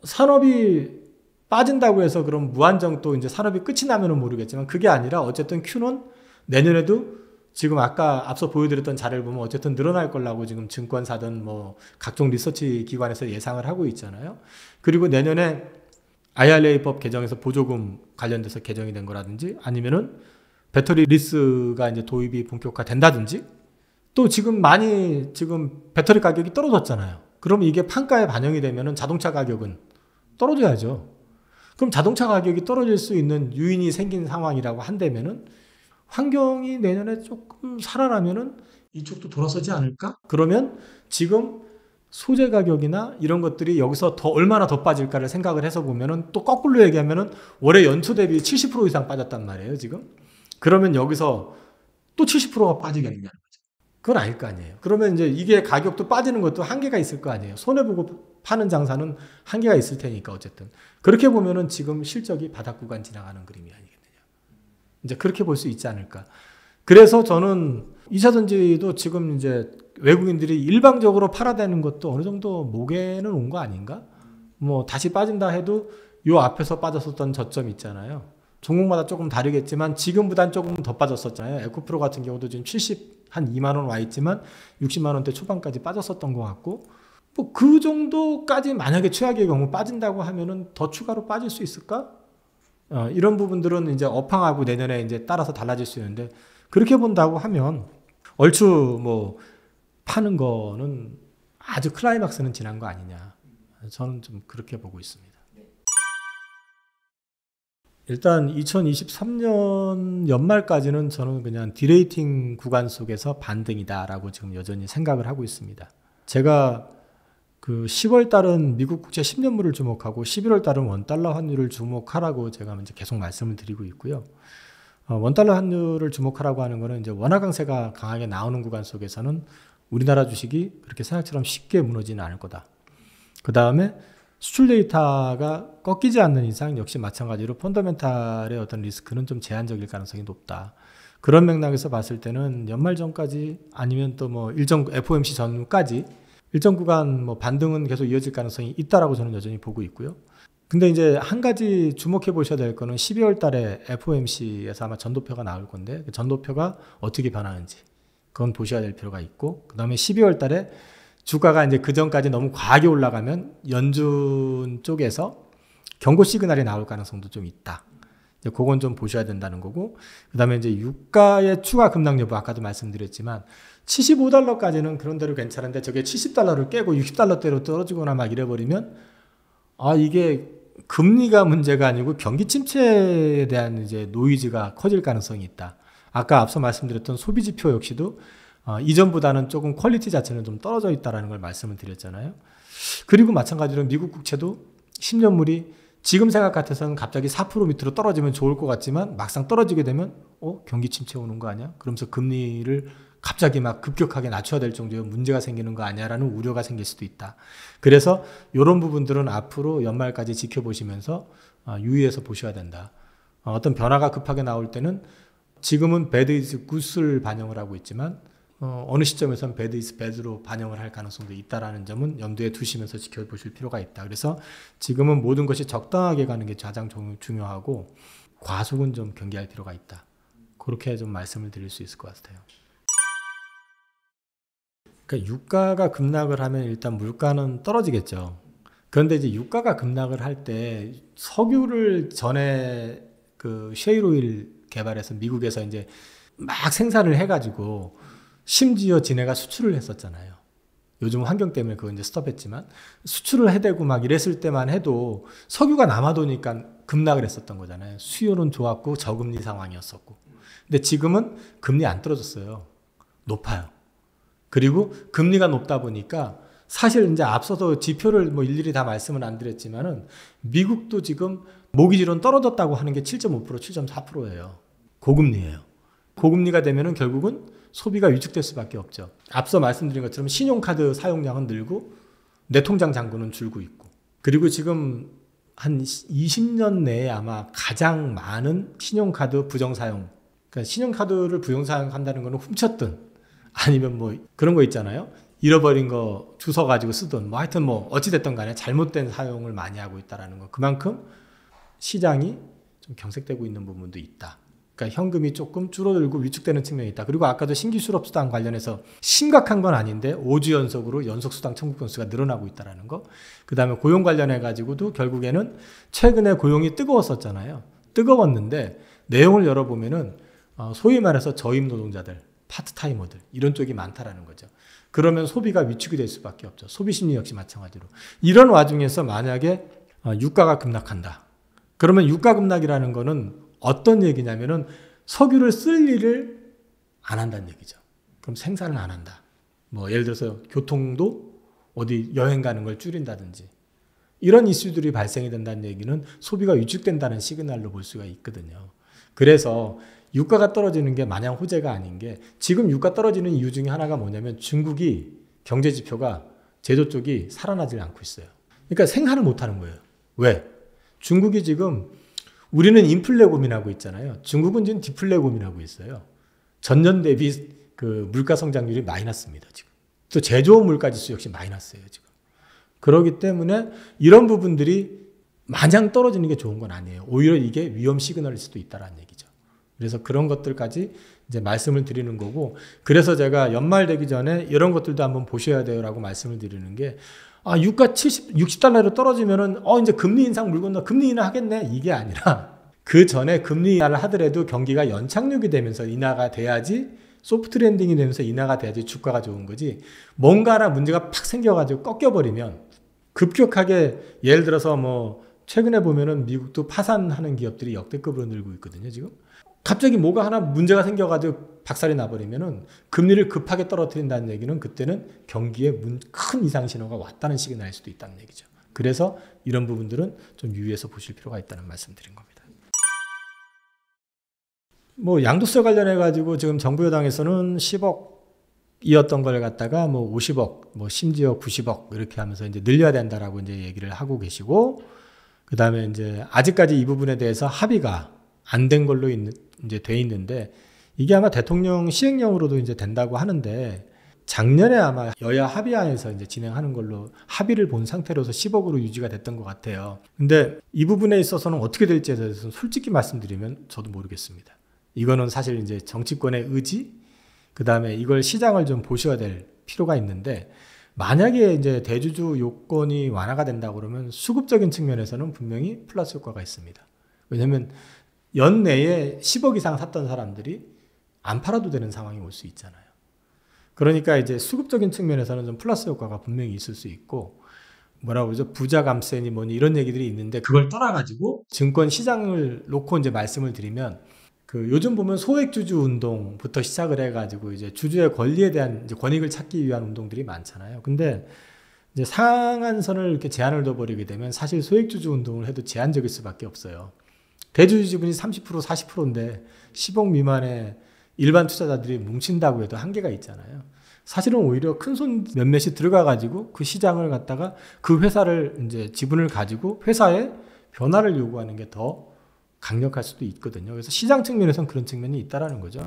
산업이 빠진다고 해서 그럼 무한정 또 이제 산업이 끝이 나면은 모르겠지만 그게 아니라 어쨌든 Q는 내년에도 지금 아까 앞서 보여드렸던 자료를 보면 어쨌든 늘어날 거라고 지금 증권사든 뭐 각종 리서치 기관에서 예상을 하고 있잖아요. 그리고 내년에 IRA법 개정에서 보조금 관련돼서 개정이 된 거라든지 아니면은 배터리 리스가 이제 도입이 본격화된다든지 또 지금 많이 지금 배터리 가격이 떨어졌잖아요. 그러면 이게 판가에 반영이 되면은 자동차 가격은 떨어져야죠. 그럼 자동차 가격이 떨어질 수 있는 요인이 생긴 상황이라고 한다면은 환경이 내년에 조금 살아나면은 이쪽도 돌아서지 않을까? 그러면 지금 소재 가격이나 이런 것들이 여기서 더 얼마나 더 빠질까를 생각을 해서 보면은 또 거꾸로 얘기하면은 올해 연초 대비 70% 이상 빠졌단 말이에요, 지금. 그러면 여기서 또 70%가 빠지겠느냐는 거죠. 그건 아닐 거 아니에요. 그러면 이제 이게 가격도 빠지는 것도 한계가 있을 거 아니에요. 손해보고 파는 장사는 한계가 있을 테니까 어쨌든. 그렇게 보면은 지금 실적이 바닥 구간 지나가는 그림이 아니겠느냐. 이제 그렇게 볼 수 있지 않을까. 그래서 저는 2차전지도 지금 이제 외국인들이 일방적으로 팔아대는 것도 어느 정도 목에는 온 거 아닌가? 뭐 다시 빠진다 해도 요 앞에서 빠졌었던 저점 있잖아요. 종목마다 조금 다르겠지만 지금보단 조금 더 빠졌었잖아요. 에코프로 같은 경우도 지금 한 2만 원 와 있지만 60만 원대 초반까지 빠졌었던 것 같고 뭐 그 정도까지 만약에 최악의 경우 빠진다고 하면은 더 추가로 빠질 수 있을까? 이런 부분들은 이제 업황하고 내년에 이제 따라서 달라질 수 있는데 그렇게 본다고 하면 얼추 뭐 파는 거는 아주 클라이막스는 지난 거 아니냐. 저는 좀 그렇게 보고 있습니다. 일단 2023년 연말까지는 저는 그냥 디레이팅 구간 속에서 반등이다라고 지금 여전히 생각을 하고 있습니다. 제가 그 10월 달은 미국 국채 10년물을 주목하고 11월 달은 원달러 환율을 주목하라고 제가 이제 계속 말씀을 드리고 있고요. 원달러 환율을 주목하라고 하는 거는 이제 원화 강세가 강하게 나오는 구간 속에서는 우리나라 주식이 그렇게 생각처럼 쉽게 무너지는 않을 거다. 그 다음에 수출 데이터가 꺾이지 않는 이상 역시 마찬가지로 펀더멘탈의 어떤 리스크는 좀 제한적일 가능성이 높다. 그런 맥락에서 봤을 때는 연말 전까지 아니면 또 뭐 일정 FOMC 전까지 일정 구간 뭐 반등은 계속 이어질 가능성이 있다라고 저는 여전히 보고 있고요. 근데 이제 한 가지 주목해 보셔야 될 거는 12월 달에 FOMC에서 아마 전도표가 나올 건데 그 전도표가 어떻게 변하는지 그건 보셔야 될 필요가 있고 그 다음에 12월 달에 주가가 이제 그 전까지 너무 과하게 올라가면 연준 쪽에서 경고 시그널이 나올 가능성도 좀 있다. 이제 그건 좀 보셔야 된다는 거고 그 다음에 이제 유가의 추가 급락 여부 아까도 말씀드렸지만 75달러까지는 그런 대로 괜찮은데 저게 70달러를 깨고 60달러대로 떨어지거나 막 이래버리면 이게 금리가 문제가 아니고 경기 침체에 대한 이제 노이즈가 커질 가능성이 있다. 아까 앞서 말씀드렸던 소비 지표 역시도 이전보다는 조금 퀄리티 자체는 좀 떨어져 있다라는 걸 말씀을 드렸잖아요. 그리고 마찬가지로 미국 국채도 10년물이 지금 생각 같아서는 갑자기 4% 밑으로 떨어지면 좋을 것 같지만 막상 떨어지게 되면 경기 침체 오는 거 아니야? 그러면서 금리를 갑자기 막 급격하게 낮춰야 될 정도의 문제가 생기는 거 아니야라는 우려가 생길 수도 있다. 그래서 이런 부분들은 앞으로 연말까지 지켜보시면서 유의해서 보셔야 된다. 어떤 변화가 급하게 나올 때는 지금은 bad is good을 반영을 하고 있지만 어느 시점에서는 bad is bad로 반영을 할 가능성도 있다라는 점은 염두에 두시면서 지켜보실 필요가 있다. 그래서 지금은 모든 것이 적당하게 가는 게 가장 중요하고 과속은 좀 경계할 필요가 있다. 그렇게 좀 말씀을 드릴 수 있을 것 같아요. 그러니까 유가가 급락을 하면 일단 물가는 떨어지겠죠. 그런데 이제 유가가 급락을 할 때 석유를 전에 그 셰일오일 개발해서 미국에서 이제 막 생산을 해가지고 심지어 지네가 수출을 했었잖아요. 요즘 환경 때문에 그거 이제 스톱했지만 수출을 해대고 막 이랬을 때만 해도 석유가 남아도니까 급락을 했었던 거잖아요. 수요는 좋았고 저금리 상황이었었고. 근데 지금은 금리 안 떨어졌어요. 높아요. 그리고 금리가 높다 보니까 사실 이제 앞서서 지표를 뭐 일일이 다 말씀은 안 드렸지만은 미국도 지금 모기지론 떨어졌다고 하는 게 7.5%, 7.4%예요. 고금리예요. 고금리가 되면은 결국은 소비가 위축될 수밖에 없죠. 앞서 말씀드린 것처럼 신용카드 사용량은 늘고 내 통장 잔고는 줄고 있고. 그리고 지금 한 20년 내에 아마 가장 많은 신용카드 부정사용. 그러니까 신용카드를 부정사용한다는 거는 훔쳤든 아니면 뭐 그런 거 있잖아요. 잃어버린 거 주워 가지고 쓰든 뭐 하여튼 뭐 어찌됐든 간에 잘못된 사용을 많이 하고 있다는 거. 그만큼 시장이 좀 경색되고 있는 부분도 있다. 그러니까 현금이 조금 줄어들고 위축되는 측면이 있다. 그리고 아까도 신규 실업수당 관련해서 심각한 건 아닌데 5주 연속으로 연속수당 청구 건수가 늘어나고 있다는 거. 그 다음에 고용 관련해가지고도 결국에는 최근에 고용이 뜨거웠었잖아요. 뜨거웠는데 내용을 열어보면은 소위 말해서 저임 노동자들, 파트타이머들 이런 쪽이 많다라는 거죠. 그러면 소비가 위축이 될 수밖에 없죠. 소비심리 역시 마찬가지로. 이런 와중에서 만약에 유가가 급락한다. 그러면 유가 급락이라는 거는 어떤 얘기냐면은 석유를 쓸 일을 안 한다는 얘기죠. 그럼 생산을 안 한다. 뭐 예를 들어서 교통도 어디 여행 가는 걸 줄인다든지 이런 이슈들이 발생이 된다는 얘기는 소비가 위축된다는 시그널로 볼 수가 있거든요. 그래서 유가가 떨어지는 게 마냥 호재가 아닌 게 지금 유가 떨어지는 이유 중에 하나가 뭐냐면 중국이 경제 지표가 제조 쪽이 살아나지 않고 있어요. 그러니까 생산을 못 하는 거예요. 왜? 중국이 지금 우리는 인플레 고민하고 있잖아요. 중국은 지금 디플레 고민하고 있어요. 전년 대비 그 물가 성장률이 마이너스입니다, 지금. 또 제조업 물가 지수 역시 마이너스예요, 지금. 그렇기 때문에 이런 부분들이 마냥 떨어지는 게 좋은 건 아니에요. 오히려 이게 위험 시그널일 수도 있다는 얘기죠. 그래서 그런 것들까지 이제 말씀을 드리는 거고, 그래서 제가 연말 되기 전에 이런 것들도 한번 보셔야 돼요라고 말씀을 드리는 게, 유가 60달러로 떨어지면은, 이제 금리 인상 물 건너 금리 인하하겠네. 이게 아니라, 그 전에 금리 인하를 하더라도 경기가 연착륙이 되면서 인하가 돼야지, 소프트 랜딩이 되면서 인하가 돼야지 주가가 좋은 거지, 뭔가 하나 문제가 팍 생겨가지고 꺾여버리면, 급격하게, 예를 들어서 뭐, 최근에 보면은 미국도 파산하는 기업들이 역대급으로 늘고 있거든요, 지금. 갑자기 뭐가 하나 문제가 생겨가지고 박살이 나버리면은 금리를 급하게 떨어뜨린다는 얘기는 그때는 경기에 큰 이상 신호가 왔다는 시그널일 수도 있다는 얘기죠. 그래서 이런 부분들은 좀 유의해서 보실 필요가 있다는 말씀 드린 겁니다. 뭐 양도세 관련해가지고 지금 정부 여당에서는 10억이었던 걸 갖다가 뭐 50억, 뭐 심지어 90억 이렇게 하면서 이제 늘려야 된다라고 이제 얘기를 하고 계시고, 그 다음에 이제 아직까지 이 부분에 대해서 합의가 안 된 걸로 이제 돼 있는데, 이게 아마 대통령 시행령으로도 이제 된다고 하는데, 작년에 아마 여야 합의안에서 이제 진행하는 걸로 합의를 본 상태로서 10억으로 유지가 됐던 것 같아요. 근데 이 부분에 있어서는 어떻게 될지에 대해서는 솔직히 말씀드리면 저도 모르겠습니다. 이거는 사실 이제 정치권의 의지, 그 다음에 이걸 시장을 좀 보셔야 될 필요가 있는데, 만약에 이제 대주주 요건이 완화가 된다 그러면 수급적인 측면에서는 분명히 플러스 효과가 있습니다. 왜냐하면 연내에 10억 이상 샀던 사람들이 안 팔아도 되는 상황이 올 수 있잖아요. 그러니까 이제 수급적인 측면에서는 좀 플러스 효과가 분명히 있을 수 있고, 뭐라고 그러죠? 부자 감세니 뭐니 이런 얘기들이 있는데, 그걸 떠나가지고 증권 시장을 놓고 이제 말씀을 드리면, 그 요즘 보면 소액주주 운동부터 시작을 해가지고 이제 주주의 권리에 대한 이제 권익을 찾기 위한 운동들이 많잖아요. 근데 이제 상한선을 이렇게 제한을 둬버리게 되면 사실 소액주주 운동을 해도 제한적일 수밖에 없어요. 대주주 지분이 30%, 40%인데 10억 미만의 일반 투자자들이 뭉친다고 해도 한계가 있잖아요. 사실은 오히려 큰 손 몇몇이 들어가 가지고 그 시장을 갖다가 그 회사를 이제 지분을 가지고 회사에 변화를 요구하는 게 더 강력할 수도 있거든요. 그래서 시장 측면에서는 그런 측면이 있다라는 거죠.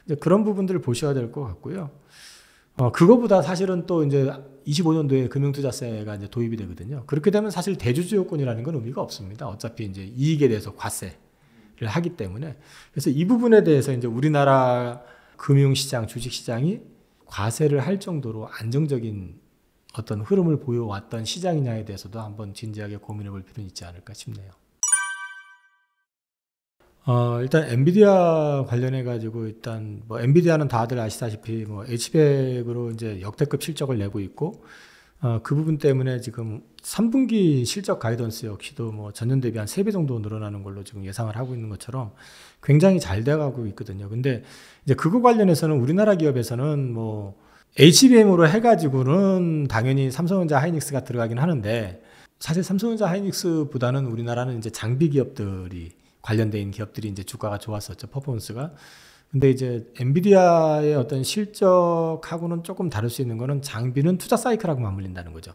이제 그런 부분들을 보셔야 될 것 같고요. 그거보다 사실은 또 이제 25년도에 금융투자세가 이제 도입이 되거든요. 그렇게 되면 사실 대주주 요건이라는 건 의미가 없습니다. 어차피 이제 이익에 대해서 과세를 하기 때문에. 그래서 이 부분에 대해서 이제 우리나라 금융시장, 주식시장이 과세를 할 정도로 안정적인 어떤 흐름을 보여왔던 시장이냐에 대해서도 한번 진지하게 고민해 볼 필요는 있지 않을까 싶네요. 일단 엔비디아 관련해 가지고 일단 뭐 엔비디아는 다들 아시다시피 뭐 H백으로 이제 역대급 실적을 내고 있고 그 부분 때문에 지금 3분기 실적 가이던스 역시도 뭐 전년 대비 한 3배 정도 늘어나는 걸로 지금 예상을 하고 있는 것처럼 굉장히 잘 돼가고 있거든요. 근데 이제 그거 관련해서는 우리나라 기업에서는 뭐 HBM으로 해가지고는 당연히 삼성전자 하이닉스가 들어가긴 하는데 사실 삼성전자 하이닉스보다는 우리나라는 이제 장비 기업들이 관련된 기업들이 이제 주가가 좋았었죠. 퍼포먼스가. 근데 이제 엔비디아의 어떤 실적하고는 조금 다를 수 있는 거는 장비는 투자 사이클하고 맞물린다는 거죠.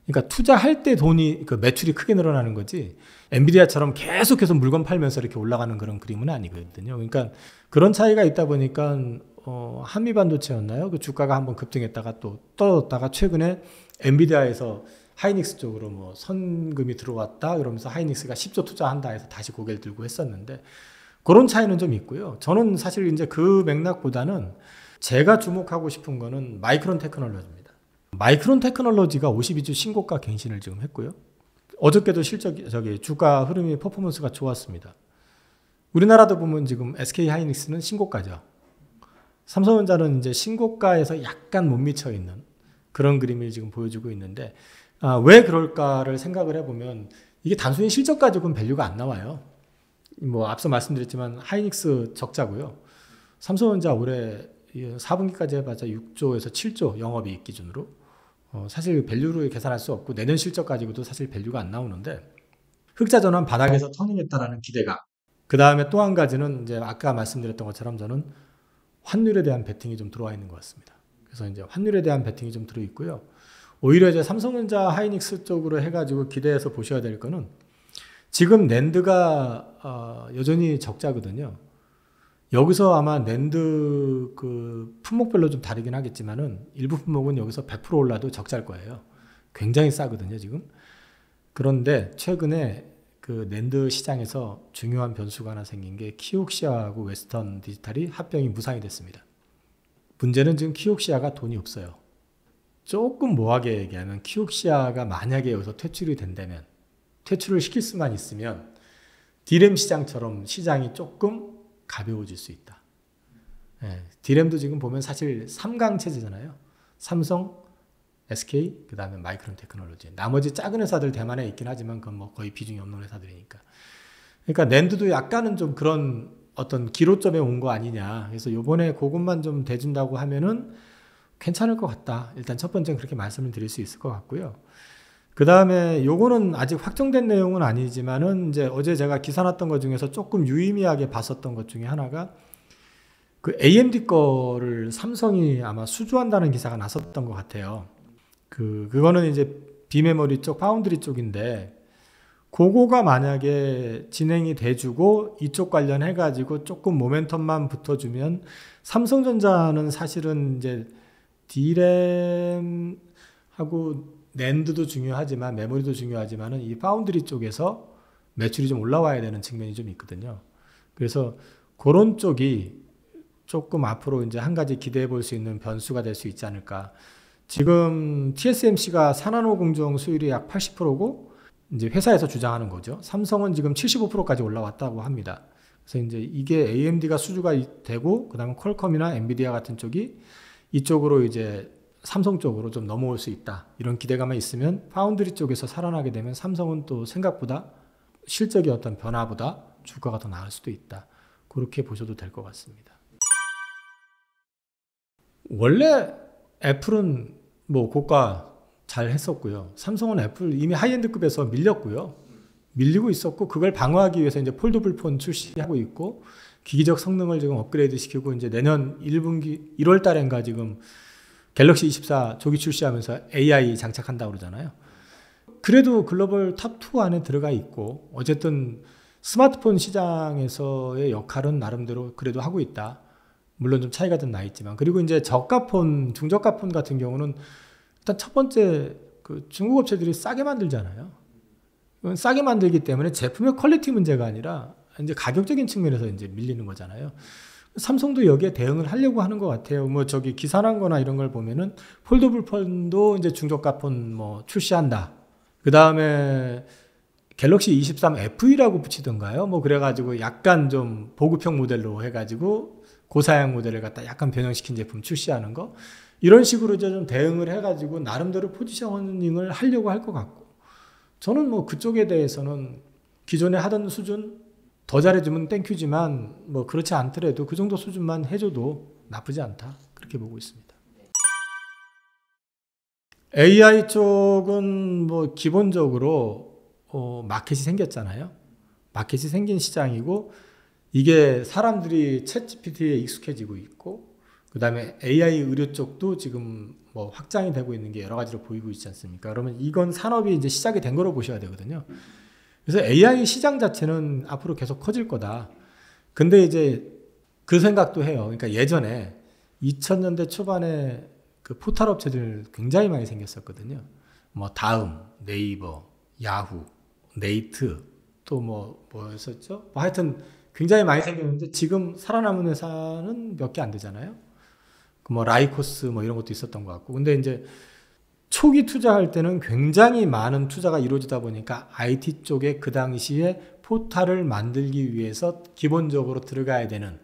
그러니까 투자할 때 돈이 그 매출이 크게 늘어나는 거지 엔비디아처럼 계속해서 물건 팔면서 이렇게 올라가는 그런 그림은 아니거든요. 그러니까 그런 차이가 있다 보니까 한미반도체였나요? 그 주가가 한번 급등했다가 또 떨어졌다가 최근에 엔비디아에서 하이닉스 쪽으로 뭐 선금이 들어왔다 그러면서 하이닉스가 10조 투자한다 해서 다시 고개를 들고 했었는데 그런 차이는 좀 있고요. 저는 사실 이제 그 맥락보다는 제가 주목하고 싶은 거는 마이크론 테크놀로지입니다. 마이크론 테크놀로지가 52주 신고가 갱신을 지금 했고요. 어저께도 주가 흐름이 퍼포먼스가 좋았습니다. 우리나라도 보면 지금 SK 하이닉스는 신고가죠. 삼성전자는 이제 신고가에서 약간 못 미쳐 있는 그런 그림을 지금 보여주고 있는데 왜 그럴까를 생각을 해보면 이게 단순히 실적 가지고는 밸류가 안 나와요. 뭐 앞서 말씀드렸지만 하이닉스 적자고요. 삼성전자 올해 4분기까지 해봤자 6조에서 7조 영업이익 기준으로 사실 밸류로 계산할 수 없고 내년 실적 가지고도 사실 밸류가 안 나오는데 흑자전환 바닥에서 터닝했다라는 기대감. 그 다음에 또 한 가지는 이제 아까 말씀드렸던 것처럼 저는 환율에 대한 베팅이 좀 들어와 있는 것 같습니다. 그래서 이제 환율에 대한 베팅이 좀 들어 있고요. 오히려 이제 삼성전자 하이닉스 쪽으로 해가지고 기대해서 보셔야 될 거는 지금 낸드가 여전히 적자거든요. 여기서 아마 낸드 그 품목별로 좀 다르긴 하겠지만은 일부 품목은 여기서 100% 올라도 적자일 거예요. 굉장히 싸거든요, 지금. 그런데 최근에 그 낸드 시장에서 중요한 변수가 하나 생긴 게 키옥시아하고 웨스턴 디지털이 합병이 무산이 됐습니다. 문제는 지금 키옥시아가 돈이 없어요. 조금 모호하게 얘기하면 키옥시아가 만약에 여기서 퇴출이 된다면 퇴출을 시킬 수만 있으면 디램 시장처럼 시장이 조금 가벼워질 수 있다. 디램도 지금 보면 사실 3강 체제잖아요. 삼성, SK, 그 다음에 마이크론 테크놀로지. 나머지 작은 회사들 대만에 있긴 하지만 그건 뭐 거의 비중이 없는 회사들이니까. 그러니까 낸드도 약간은 좀 그런 어떤 기로점에 온 거 아니냐. 그래서 요번에 그것만 좀 대준다고 하면은 괜찮을 것 같다. 일단 첫 번째는 그렇게 말씀을 드릴 수 있을 것 같고요. 그 다음에 요거는 아직 확정된 내용은 아니지만은 이제 어제 제가 기사 났던 것 중에서 조금 유의미하게 봤었던 것 중에 하나가 그 AMD 거를 삼성이 아마 수주한다는 기사가 났었던 것 같아요. 그거는 이제 비메모리 쪽, 파운드리 쪽인데 그거가 만약에 진행이 돼주고 이쪽 관련해가지고 조금 모멘텀만 붙어주면 삼성전자는 사실은 이제 D램하고 낸드도 중요하지만 메모리도 중요하지만은 이 파운드리 쪽에서 매출이 좀 올라와야 되는 측면이 좀 있거든요. 그래서 그런 쪽이 조금 앞으로 이제 한 가지 기대해 볼 수 있는 변수가 될 수 있지 않을까. 지금 TSMC가 산화로 공정 수율이 약 80%고 이제 회사에서 주장하는 거죠. 삼성은 지금 75%까지 올라왔다고 합니다. 그래서 이제 이게 AMD가 수주가 되고 그다음에 퀄컴이나 엔비디아 같은 쪽이 이쪽으로 이제 삼성 쪽으로 좀 넘어올 수 있다. 이런 기대감이 있으면 파운드리 쪽에서 살아나게 되면 삼성은 또 생각보다 실적의 어떤 변화보다 주가가 더 나을 수도 있다. 그렇게 보셔도 될 것 같습니다. 원래 애플은 뭐 고가 잘 했었고요. 삼성은 애플 이미 하이엔드급에서 밀렸고요. 밀리고 있었고 그걸 방어하기 위해서 이제 폴더블 폰 출시하고 있고 기기적 성능을 지금 업그레이드 시키고 이제 내년 1분기 1월 달인가 지금 갤럭시 24 조기 출시하면서 AI 장착한다고 그러잖아요. 그래도 글로벌 탑 2 안에 들어가 있고 어쨌든 스마트폰 시장에서의 역할은 나름대로 그래도 하고 있다. 물론 좀 차이가 좀 나 있지만. 그리고 이제 저가폰, 중저가폰 같은 경우는 일단 첫 번째 그 중국 업체들이 싸게 만들잖아요. 싸게 만들기 때문에 제품의 퀄리티 문제가 아니라 이제 가격적인 측면에서 이제 밀리는 거잖아요. 삼성도 여기에 대응을 하려고 하는 것 같아요. 뭐 저기 기사 난 거나 이런 걸 보면은 폴더블 폰도 이제 중저가폰 뭐 출시한다. 그 다음에 갤럭시 23 FE라고 붙이던가요? 뭐 그래가지고 약간 좀 보급형 모델로 해가지고 고사양 모델을 갖다 약간 변형시킨 제품 출시하는 거. 이런 식으로 이제 좀 대응을 해가지고 나름대로 포지셔닝을 하려고 할 것 같고. 저는 뭐 그쪽에 대해서는 기존에 하던 수준 더 잘해주면 땡큐지만 뭐 그렇지 않더라도 그 정도 수준만 해줘도 나쁘지 않다. 그렇게 보고 있습니다. AI 쪽은 뭐 기본적으로 마켓이 생겼잖아요. 마켓이 생긴 시장이고 이게 사람들이 챗GPT에 익숙해지고 있고 그 다음에 AI 의료 쪽도 지금 뭐 확장이 되고 있는 게 여러 가지로 보이고 있지 않습니까? 그러면 이건 산업이 이제 시작이 된 거로 보셔야 되거든요. 그래서 AI 시장 자체는 앞으로 계속 커질 거다. 근데 이제 그 생각도 해요. 그러니까 예전에 2000년대 초반에 그 포털 업체들 굉장히 많이 생겼었거든요. 뭐 다음, 네이버, 야후, 네이트, 또 뭐였었죠? 뭐 하여튼 굉장히 많이 생겼는데 지금 살아남은 회사는 몇 개 안 되잖아요. 뭐 라이코스 뭐 이런 것도 있었던 것 같고. 근데 이제 초기 투자할 때는 굉장히 많은 투자가 이루어지다 보니까 IT 쪽에 그 당시에 포탈을 만들기 위해서 기본적으로 들어가야 되는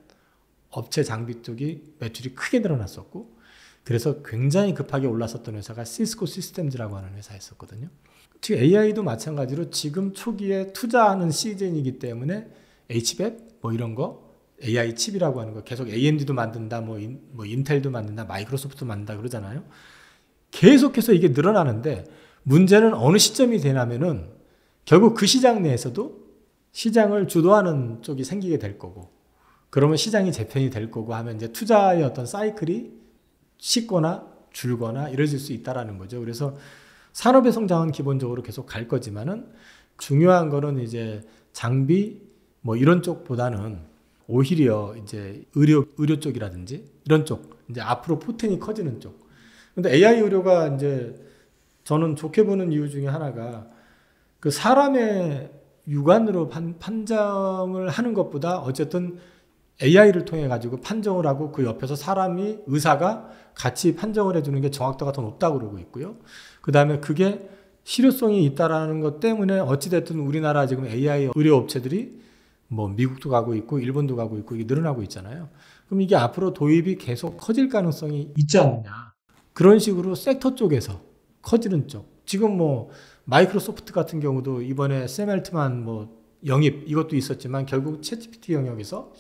업체 장비 쪽이 매출이 크게 늘어났었고 그래서 굉장히 급하게 올랐었던 회사가 시스코 시스템즈라고 하는 회사였었거든요. 지금 AI도 마찬가지로 지금 초기에 투자하는 시즌이기 때문에 HBM 뭐 이런 거 AI 칩이라고 하는 거 계속 AMD도 만든다 뭐 인텔도 만든다 마이크로소프트도 만든다 그러잖아요. 계속해서 이게 늘어나는데 문제는 어느 시점이 되냐면은 결국 그 시장 내에서도 시장을 주도하는 쪽이 생기게 될 거고 그러면 시장이 재편이 될 거고 하면 이제 투자의 어떤 사이클이 식거나 줄거나 이래질 수 있다라는 거죠. 그래서 산업의 성장은 기본적으로 계속 갈 거지만은 중요한 거는 이제 장비 뭐 이런 쪽보다는 오히려 이제 의료 쪽이라든지 이런 쪽 이제 앞으로 포텐이 커지는 쪽. 근데 AI 의료가 이제 저는 좋게 보는 이유 중에 하나가 그 사람의 육안으로 판정을 하는 것보다 어쨌든 AI를 통해 가지고 판정을 하고 그 옆에서 사람이 의사가 같이 판정을 해주는 게 정확도가 더 높다고 그러고 있고요. 그 다음에 그게 실효성이 있다라는 것 때문에 어찌됐든 우리나라 지금 AI 의료 업체들이 뭐 미국도 가고 있고 일본도 가고 있고 이게 늘어나고 있잖아요. 그럼 이게 앞으로 도입이 계속 커질 가능성이 있지 않느냐. 그런 식으로 섹터 쪽에서 커지는 쪽. 지금 뭐 마이크로소프트 같은 경우도 이번에 샘 알트만 뭐 영입 이것도 있었지만 결국 챗GPT 영역에서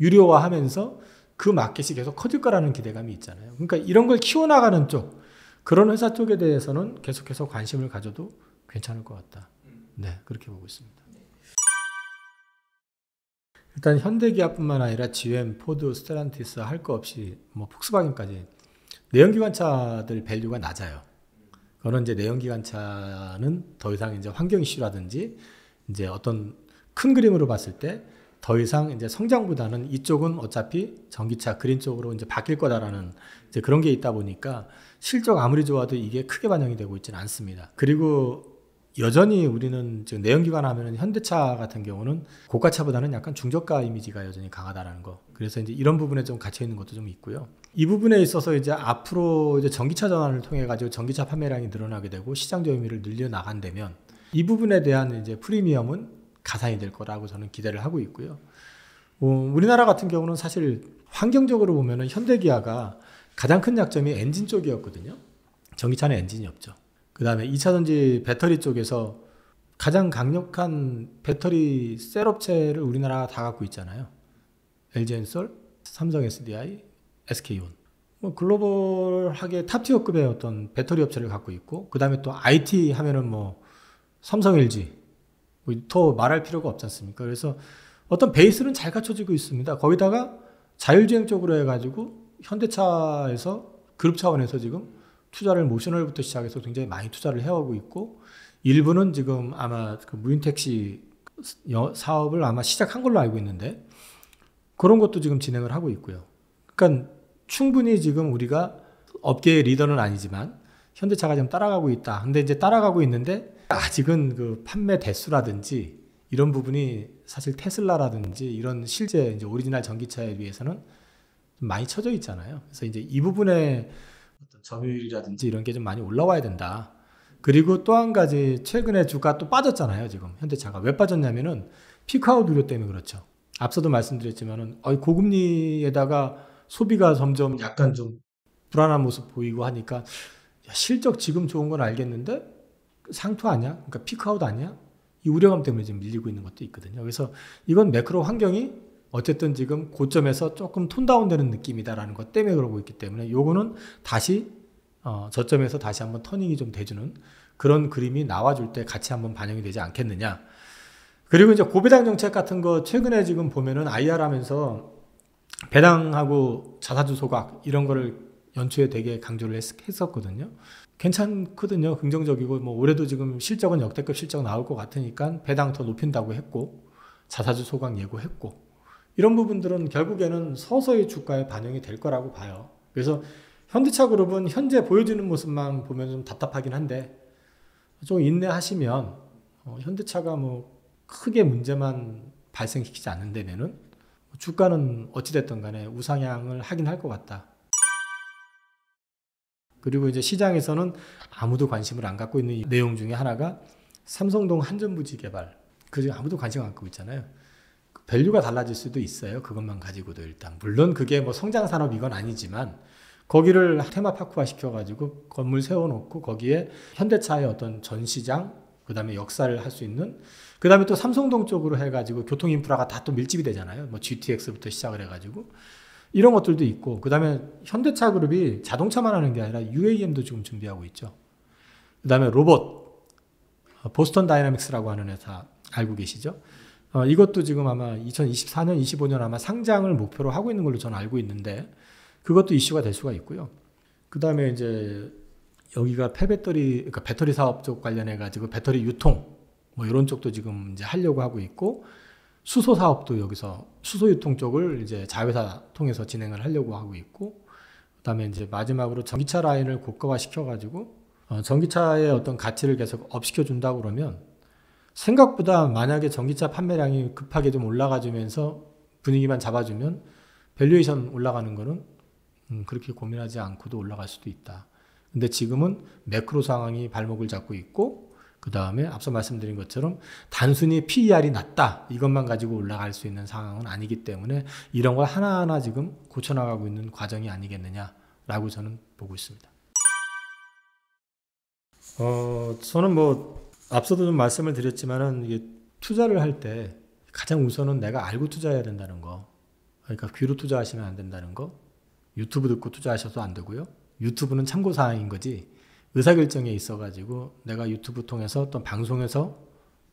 유료화하면서 그 마켓이 계속 커질 거라는 기대감이 있잖아요. 그러니까 이런 걸 키워나가는 쪽 그런 회사 쪽에 대해서는 계속해서 관심을 가져도 괜찮을 것 같다. 네, 그렇게 보고 있습니다. 일단 현대기아뿐만 아니라 GM, 포드, 스텔란티스 할 거 없이 뭐 폭스바겐까지 내연기관차들 밸류가 낮아요. 그런 이제 내연기관차는 더 이상 이제 환경 이슈라든지 이제 어떤 큰 그림으로 봤을 때 더 이상 이제 성장보다는 이쪽은 어차피 전기차 그린 쪽으로 이제 바뀔 거다라는 이제 그런 게 있다 보니까 실적 아무리 좋아도 이게 크게 반영이 되고 있지는 않습니다. 그리고 여전히 우리는 지금 내연기관 하면은 현대차 같은 경우는 고가차보다는 약간 중저가 이미지가 여전히 강하다라는 거. 그래서 이제 이런 부분에 좀 갇혀 있는 것도 좀 있고요. 이 부분에 있어서 이제 앞으로 이제 전기차 전환을 통해 가지고 전기차 판매량이 늘어나게 되고 시장 점유율을 늘려 나간다면 이 부분에 대한 이제 프리미엄은 가산이 될 거라고 저는 기대를 하고 있고요. 우리나라 같은 경우는 사실 환경적으로 보면은 현대기아가 가장 큰 약점이 엔진 쪽이었거든요. 전기차는 엔진이 없죠. 그 다음에 2차전지 배터리 쪽에서 가장 강력한 배터리 셀 업체를 우리나라가 다 갖고 있잖아요. LG엔솔, 삼성 SDI, SK온. 뭐 글로벌하게 탑티어급의 어떤 배터리 업체를 갖고 있고, 그 다음에 또 IT 하면은 뭐 삼성 LG, 더 말할 필요가 없지 않습니까? 그래서 어떤 베이스는 잘 갖춰지고 있습니다. 거기다가 자율주행 쪽으로 해가지고 현대차에서 그룹 차원에서 지금 투자를 모셔널부터 시작해서 굉장히 많이 투자를 해오고 있고, 일부는 지금 아마 그 무인 택시 사업을 아마 시작한 걸로 알고 있는데 그런 것도 지금 진행을 하고 있고요. 그러니까 충분히 지금 우리가 업계의 리더는 아니지만 현대차가 지금 따라가고 있다. 근데 이제 따라가고 있는데 아직은 그 판매 대수라든지 이런 부분이 사실 테슬라라든지 이런 실제 이제 오리지널 전기차에 비해서는 좀 많이 처져 있잖아요. 그래서 이제 이 부분에 어떤 점유율이라든지 이런 게 좀 많이 올라와야 된다. 그리고 또 한 가지, 최근에 주가 또 빠졌잖아요. 지금 현대차가 왜 빠졌냐면은 피크아웃 우려 때문에 그렇죠. 앞서도 말씀드렸지만은 고금리에다가 소비가 점점 약간 좀 불안한 모습 보이고 하니까, 야, 실적 지금 좋은 건 알겠는데 상투 아니야? 그러니까 피크아웃 아니야? 이 우려감 때문에 지금 밀리고 있는 것도 있거든요. 그래서 이건 매크로 환경이 어쨌든 지금 고점에서 조금 톤다운 되는 느낌이다라는 것 때문에 그러고 있기 때문에 요거는 다시 저점에서 다시 한번 터닝이 좀 돼주는 그런 그림이 나와줄 때 같이 한번 반영이 되지 않겠느냐. 그리고 이제 고배당 정책 같은 거 최근에 지금 보면은 IR 하면서 배당하고 자사주 소각 이런 거를 연초에 되게 강조를 했었거든요. 괜찮거든요. 긍정적이고, 뭐 올해도 지금 실적은 역대급 실적 나올 것 같으니까 배당 더 높인다고 했고, 자사주 소각 예고했고, 이런 부분들은 결국에는 서서히 주가에 반영이 될 거라고 봐요. 그래서 현대차 그룹은 현재 보여주는 모습만 보면 좀 답답하긴 한데, 좀 인내하시면 현대차가 뭐 크게 문제만 발생시키지 않는다면은 주가는 어찌됐든 간에 우상향을 하긴 할 것 같다. 그리고 이제 시장에서는 아무도 관심을 안 갖고 있는 내용 중에 하나가 삼성동 한전부지 개발. 그중 아무도 관심 안 갖고 있잖아요. 밸류가 달라질 수도 있어요. 그것만 가지고도 일단. 물론 그게 뭐 성장산업 이건 아니지만 거기를 테마파크화 시켜가지고 건물 세워놓고 거기에 현대차의 어떤 전시장, 그 다음에 역사를 할 수 있는, 그 다음에 또 삼성동 쪽으로 해가지고 교통 인프라가 다 또 밀집이 되잖아요. 뭐 GTX부터 시작을 해가지고. 이런 것들도 있고, 그 다음에 현대차 그룹이 자동차만 하는 게 아니라 UAM도 지금 준비하고 있죠. 그 다음에 로봇, 보스턴 다이나믹스라고 하는 회사 알고 계시죠? 이것도 지금 아마 2024년, 25년 아마 상장을 목표로 하고 있는 걸로 저는 알고 있는데, 그것도 이슈가 될 수가 있고요. 그 다음에 이제 여기가 폐배터리, 그러니까 배터리 사업 쪽 관련해가지고 배터리 유통, 뭐 이런 쪽도 지금 이제 하려고 하고 있고, 수소 사업도 여기서 수소 유통 쪽을 이제 자회사 통해서 진행을 하려고 하고 있고, 그다음에 이제 마지막으로 전기차 라인을 고가화 시켜가지고 전기차의 어떤 가치를 계속 업시켜 준다고 그러면 생각보다 만약에 전기차 판매량이 급하게 좀 올라가주면서 분위기만 잡아주면 밸류에이션 올라가는 거는 그렇게 고민하지 않고도 올라갈 수도 있다. 근데 지금은 매크로 상황이 발목을 잡고 있고, 그 다음에 앞서 말씀드린 것처럼 단순히 PER이 낮다 이것만 가지고 올라갈 수 있는 상황은 아니기 때문에 이런 걸 하나하나 지금 고쳐나가고 있는 과정이 아니겠느냐라고 저는 보고 있습니다. 저는 뭐 앞서도 좀 말씀을 드렸지만은 이게 투자를 할 때 가장 우선은 내가 알고 투자해야 된다는 거. 그러니까 귀로 투자하시면 안 된다는 거. 유튜브 듣고 투자하셔도 안 되고요. 유튜브는 참고사항인 거지 의사결정에 있어가지고 내가 유튜브 통해서 어떤 방송에서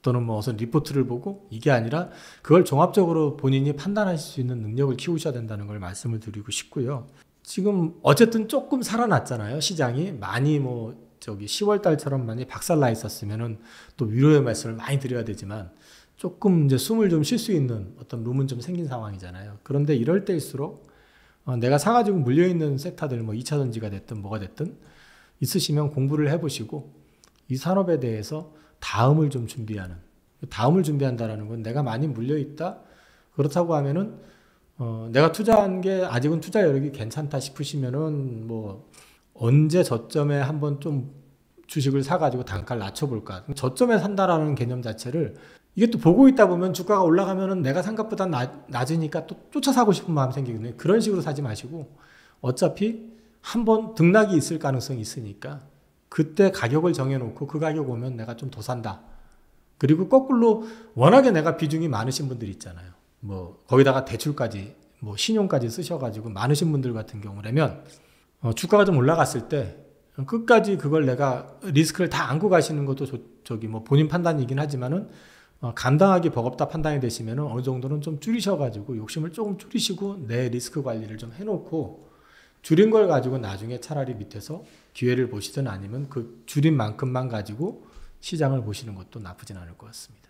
또는 뭐 어떤 리포트를 보고 이게 아니라 그걸 종합적으로 본인이 판단하실 수 있는 능력을 키우셔야 된다는 걸 말씀을 드리고 싶고요. 지금 어쨌든 조금 살아났잖아요. 시장이 많이 뭐 저기 10월 달처럼 많이 박살나 있었으면은 또 위로의 말씀을 많이 드려야 되지만 조금 이제 숨을 좀 쉴 수 있는 어떤 룸은 좀 생긴 상황이잖아요. 그런데 이럴 때일수록 내가 사가지고 물려있는 섹터들 뭐 2차 전지가 됐든 뭐가 됐든 있으시면 공부를 해보시고 이 산업에 대해서 다음을 좀 준비하는, 다음을 준비한다라는 건 내가 많이 물려있다 그렇다고 하면은 내가 투자한 게 아직은 투자 여력이 괜찮다 싶으시면은 뭐 언제 저점에 한번 좀 주식을 사가지고 단가를 낮춰볼까. 저점에 산다라는 개념 자체를 이게 또 보고 있다 보면 주가가 올라가면은 내가 산 것보다 낮으니까 또 쫓아 사고 싶은 마음 생기거든요. 그런 식으로 사지 마시고 어차피 한번 등락이 있을 가능성이 있으니까 그때 가격을 정해놓고 그 가격 오면 내가 좀 더 산다. 그리고 거꾸로 워낙에 내가 비중이 많으신 분들 있잖아요. 뭐 거기다가 대출까지 뭐 신용까지 쓰셔가지고 많으신 분들 같은 경우라면 주가가 좀 올라갔을 때 끝까지 그걸 내가 리스크를 다 안고 가시는 것도 저기 뭐 본인 판단이긴 하지만은 감당하기 버겁다 판단이 되시면 어느 정도는 좀 줄이셔가지고 욕심을 조금 줄이시고 내 리스크 관리를 좀 해놓고 줄인 걸 가지고 나중에 차라리 밑에서 기회를 보시든 아니면 그 줄인 만큼만 가지고 시장을 보시는 것도 나쁘진 않을 것 같습니다.